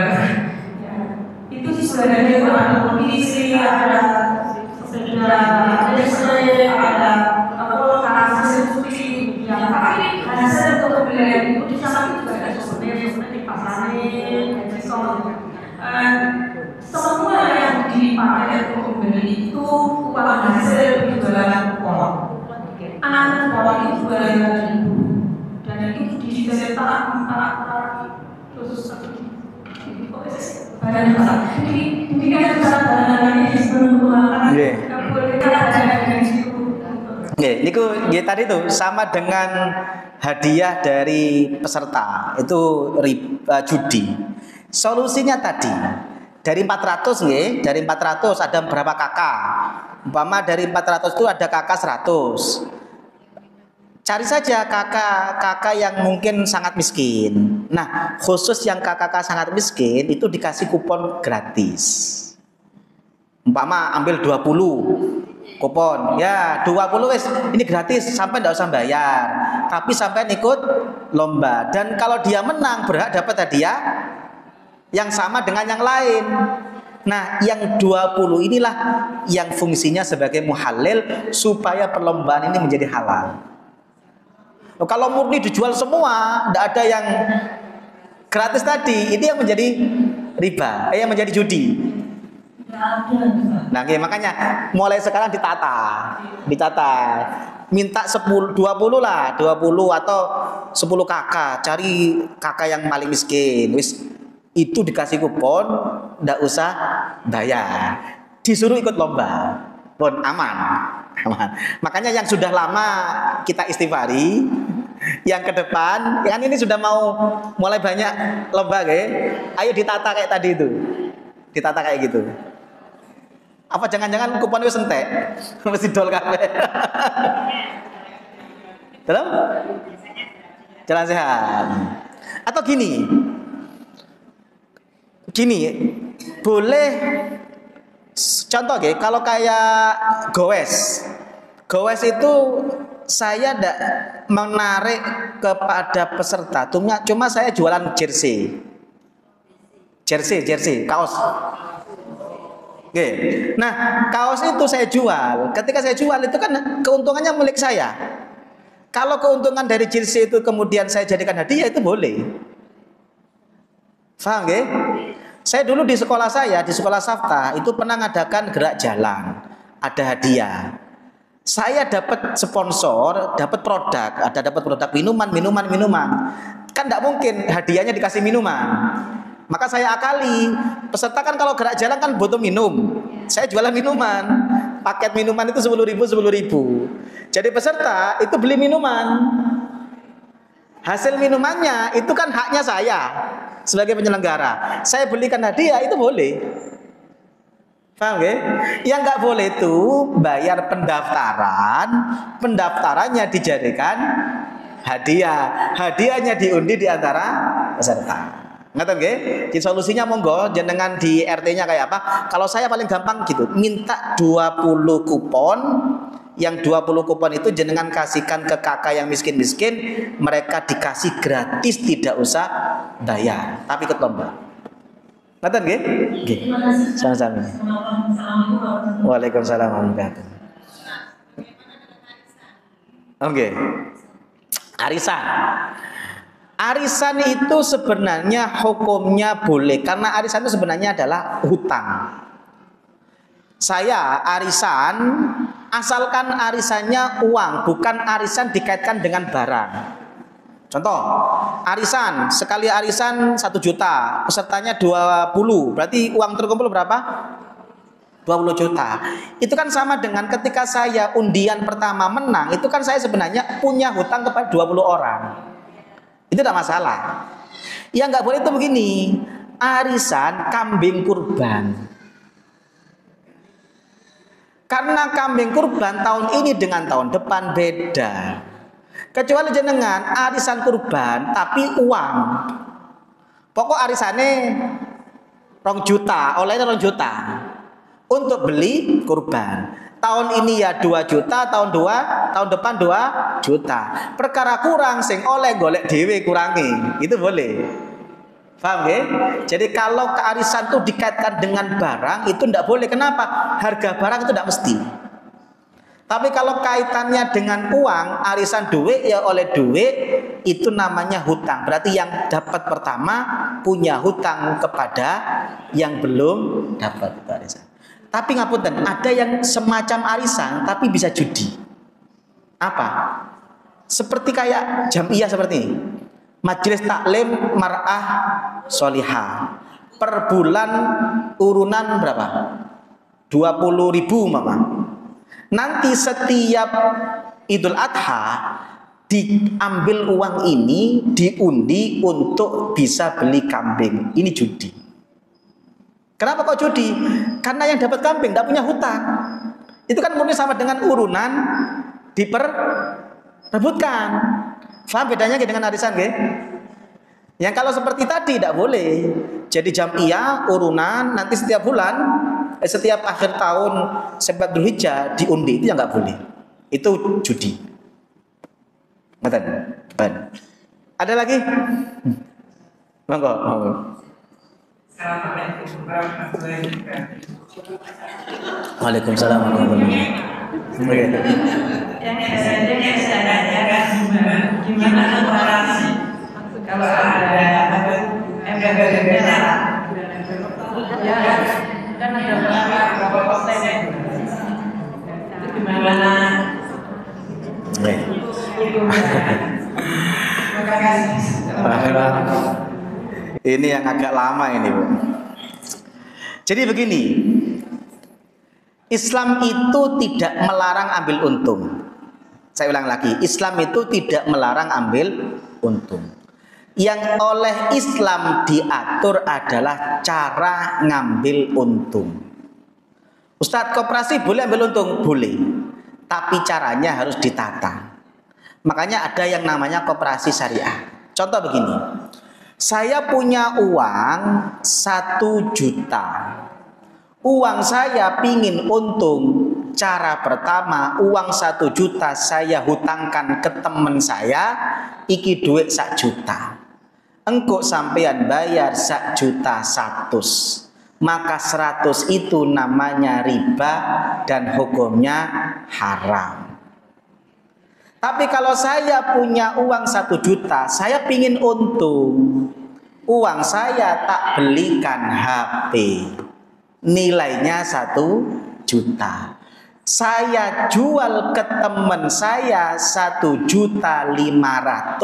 D: Itu sebenarnya itu ada kondisi, ada sepeda, ada selai, ada hasil suci yang tapi hasil untuk pembelian itu di sana juga ada seperti di pasarin, di semua yang dipakai untuk membeli itu uang hasil penjualan kupon. Anak bawah itu 2.000 dan itu dicetak 4 terus badan besar. Ini kan badan ini sebelum menggunakan boleh ada dari situ.
A: Niku tadi tuh sama dengan hadiah dari peserta itu judi. Solusinya tadi dari 400 dari 400 ada berapa kakak? Umpama dari 400 itu ada kakak 100. Cari saja kakak yang mungkin sangat miskin. Nah, khusus yang kakak sangat miskin itu dikasih kupon gratis. Umpama ambil 20 kupon, ya 20 wes ini gratis sampai tidak usah bayar. Tapi sampai ikut lomba, dan kalau dia menang berhak dapat hadiah yang sama dengan yang lain. Nah, yang 20 inilah yang fungsinya sebagai muhalil supaya perlombaan ini menjadi halal. Kalau murni dijual semua, tidak ada yang gratis tadi, ini yang menjadi riba, yang menjadi judi. Nah, makanya mulai sekarang ditata. Minta 10, 20 lah, 20 atau 10 kakak, cari kakak yang paling miskin. Wis itu dikasih kupon, ndak usah bayar. Disuruh ikut lomba. Pun aman. Makanya yang sudah lama kita istighfari, yang ke depan, kan ini sudah mau mulai banyak lomba, ayo ditata kayak tadi itu. Ditata kayak gitu. Apa jangan-jangan kupon itu entek? Mesti dol kabeh. Dalam jalan sehat. Atau gini, boleh contoh kalau kayak Gowes itu saya tidak menarik kepada peserta, cuma saya jualan jersey, kaos. Oke. Nah, kaos itu saya jual. Ketika saya jual itu kan keuntungannya milik saya. Kalau keuntungan dari jersey itu kemudian saya jadikan hadiah, itu boleh. Paham nggih? Saya dulu di sekolah Safta itu pernah ngadakan gerak jalan, ada hadiah. Saya dapat sponsor, dapat produk minuman. Kan tidak mungkin hadiahnya dikasih minuman. Maka saya akali, peserta kan kalau gerak jalan kan butuh minum. Saya jualan minuman. Paket minuman itu 10.000. Jadi peserta itu beli minuman. Hasil minumannya itu kan haknya saya sebagai penyelenggara. Saya belikan hadiah, itu boleh. Paham nggih? Yang nggak boleh itu bayar pendaftarannya dijadikan hadiah. Hadiahnya diundi di antara peserta. Ngerti nggih? Jadi solusinya monggo jenengan di RT-nya kayak apa? Kalau saya paling gampang gitu, minta 20 kupon. Yang 20 kupon itu jenengan kasihkan ke kakak yang miskin-miskin, mereka dikasih gratis, tidak usah bayar, tapi ikut lomba. Ngerti nggih? Nggih. Sama-sama. Waalaikumsalam warahmatullahi wabarakatuh. Oke. Arisan itu sebenarnya hukumnya boleh, karena arisan itu sebenarnya adalah hutang. Saya arisan, asalkan arisannya uang, bukan arisan dikaitkan dengan barang. Contoh, arisan, sekali arisan 1 juta, pesertanya 20, berarti uang terkumpul berapa? 20 juta. Itu kan sama dengan ketika saya undian pertama menang, itu kan saya sebenarnya punya hutang kepada 20 orang. Itu tidak masalah. Yang nggak boleh itu begini, arisan kambing kurban. Karena kambing kurban tahun ini dengan tahun depan beda. Kecuali jenengan arisan kurban tapi uang. Pokok arisannya 2 juta, olehnya 2 juta untuk beli kurban. Tahun ini ya 2 juta, tahun depan 2 juta. Perkara kurang sing oleh golek dhewe kurangi, itu boleh. Paham ya? Jadi kalau kearisan itu dikaitkan dengan barang itu tidak boleh. Kenapa? Harga barang itu tidak mesti. Tapi kalau kaitannya dengan uang, arisan duit ya oleh duit, itu namanya hutang. Berarti yang dapat pertama punya hutang kepada yang belum dapat arisan. Tapi ngapunten, ada yang semacam arisan tapi bisa judi. Apa? Seperti kayak jamiah seperti ini. Majelis taklim mar'ah solihah. Per bulan urunan berapa? 20.000 mama. Nanti setiap Idul Adha diambil uang ini diundi untuk bisa beli kambing. Ini judi. Kenapa kok judi? Karena yang dapat kambing tidak punya hutang. Itu kan murni sama dengan urunan diperebutkan. Faham bedanya dengan arisan, nggih? Yang kalau seperti tadi tidak boleh. Jadi jamiah urunan nanti setiap bulan, setiap akhir tahun Syawal Dzulhijjah diundi, itu yang nggak boleh. Itu judi. Betul. Ada lagi? Monggo. Waalaikumsalam warahmatullahi wabarakatuh.
D: Yang saya tanyakan gimana orang kalau ada Bagaimana? Terima kasih.
A: Ini yang agak lama ini, Bu. Jadi begini, Islam itu tidak melarang ambil untung. Saya ulang lagi, Islam itu tidak melarang ambil untung. Yang oleh Islam diatur adalah cara ngambil untung. Ustadz, koperasi boleh ambil untung? Boleh. Tapi caranya harus ditata. Makanya ada yang namanya koperasi syariah. Contoh begini, saya punya uang 1 juta. Uang saya pingin untung. Cara pertama, uang 1 juta saya hutangkan ke teman saya. Iki duit 1 juta. Engkau sampean bayar 1 juta 100. Maka 100 itu namanya riba dan hukumnya haram. Tapi kalau saya punya uang 1 juta, saya pingin untung. Uang saya tak belikan HP. Nilainya 1 juta. Saya jual ke teman saya 1.500.000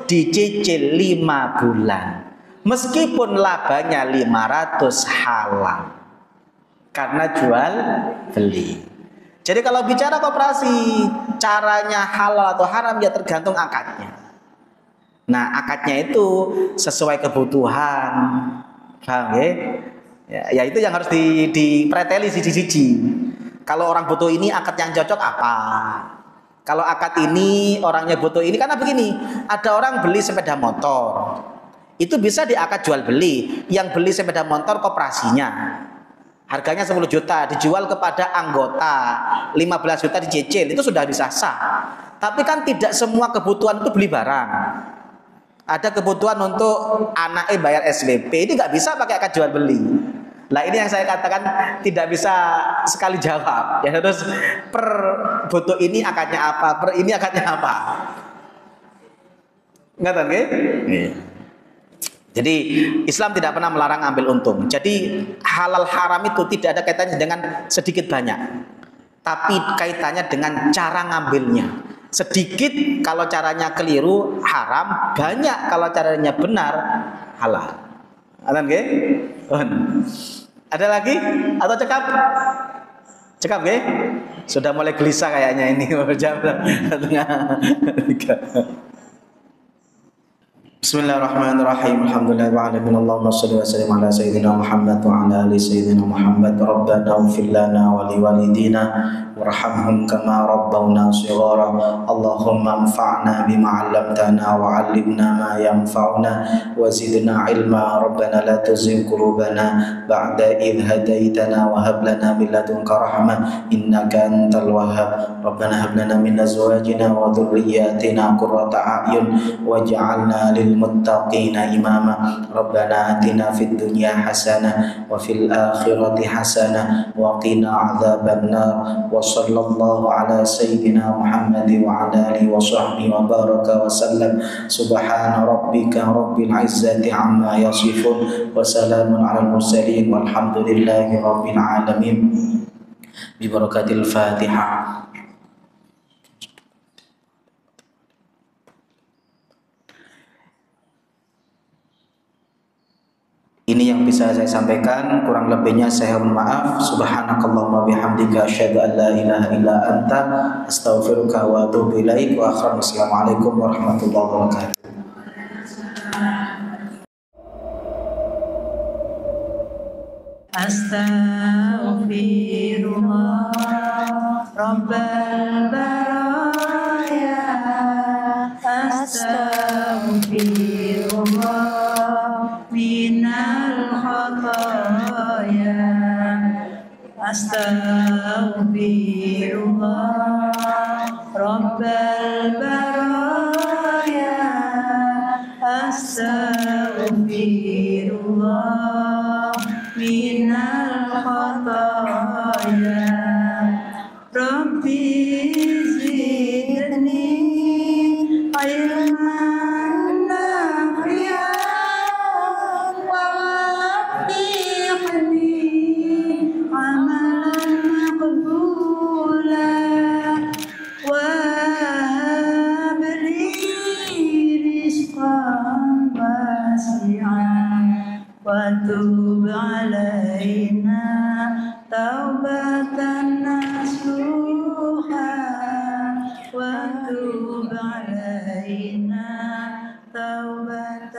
A: dicicil 5 bulan. Meskipun labanya 500 halal. Karena jual beli. Jadi kalau bicara koperasi, caranya halal atau haram ya tergantung akadnya. Nah, akadnya itu sesuai kebutuhan. Paham ya? Ya itu yang harus dipreteli siji-siji. Kalau orang butuh ini, akad yang cocok apa? Kalau akad ini orangnya butuh ini, karena begini, ada orang beli sepeda motor, itu bisa diakad jual beli. Yang beli sepeda motor koperasinya, harganya 10 juta, dijual kepada anggota 15 juta dicicil, itu sudah bisa sah. Tapi kan tidak semua kebutuhan itu beli barang. Ada kebutuhan untuk anaknya bayar SPP, ini nggak bisa pakai akad jual beli. Nah ini yang saya katakan tidak bisa sekali jawab. Ya terus per butuh ini akadnya apa, per ini akadnya apa. Nggak tahu nggih? Jadi Islam tidak pernah melarang ambil untung. Jadi halal haram itu tidak ada kaitannya dengan sedikit banyak, tapi kaitannya dengan cara ngambilnya. Sedikit kalau caranya keliru haram, banyak kalau caranya benar halal. Ada nggih? Ada lagi atau cekap? Cekap nggih? Sudah mulai gelisah kayaknya ini jam. Bismillahirrahmanirrahim. Alhamdulillahirabbil alamin. Allahumma shalli wa sallim ala sayyidina Muhammad wa ala ali sayyidina Muhammad. Rabbana ighfir lana wa liwalidina warhamhum kama rabbawna shighara. Allahumma anfa'na bima 'allamtana wa 'allimna ma yanfa'una wa zidna 'ilma. Rabbana la tuzigh qulubana ba'da idh hadaytana wa hab lana min ladunka rahmah innaka antal wahhab. Rabbana hab lana min azwajina wa dhurriyyatina qurrata a'yun waj'alna lil muttaqina imama. Rabbana atina fid dunya hasanah wa fil akhirati hasanah wa qina adzabannar. Wa sallallahu ala sayyidina Muhammad wa ala alihi wa sahbihi wa baraka wa sallam. Subhana rabbika rabbil izzati amma yasifun wa salamun alal mursalin walhamdulillahi rabbil alamin. Bi barakatil Fatihah. Ini yang bisa saya sampaikan, kurang lebihnya saya mohon maaf. Subhanakallahumma bihamdika asyhadu an la ilaha illa anta astaghfiruka wa atubu ilaik. Wa akhiran assalamualaikum warahmatullahi wabarakatuh.
E: Astaghfirullah Rabbal baraya. Astaghfirullah minal khataya. Astaghfirullah Rabbal baraya. Astaghfirullah minal khataya. Rabbi zidni ilman nafi'an wa waffiqni amalan maqbulan. تب علينا توبة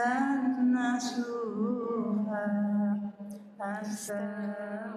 E: نصوحا أستغفر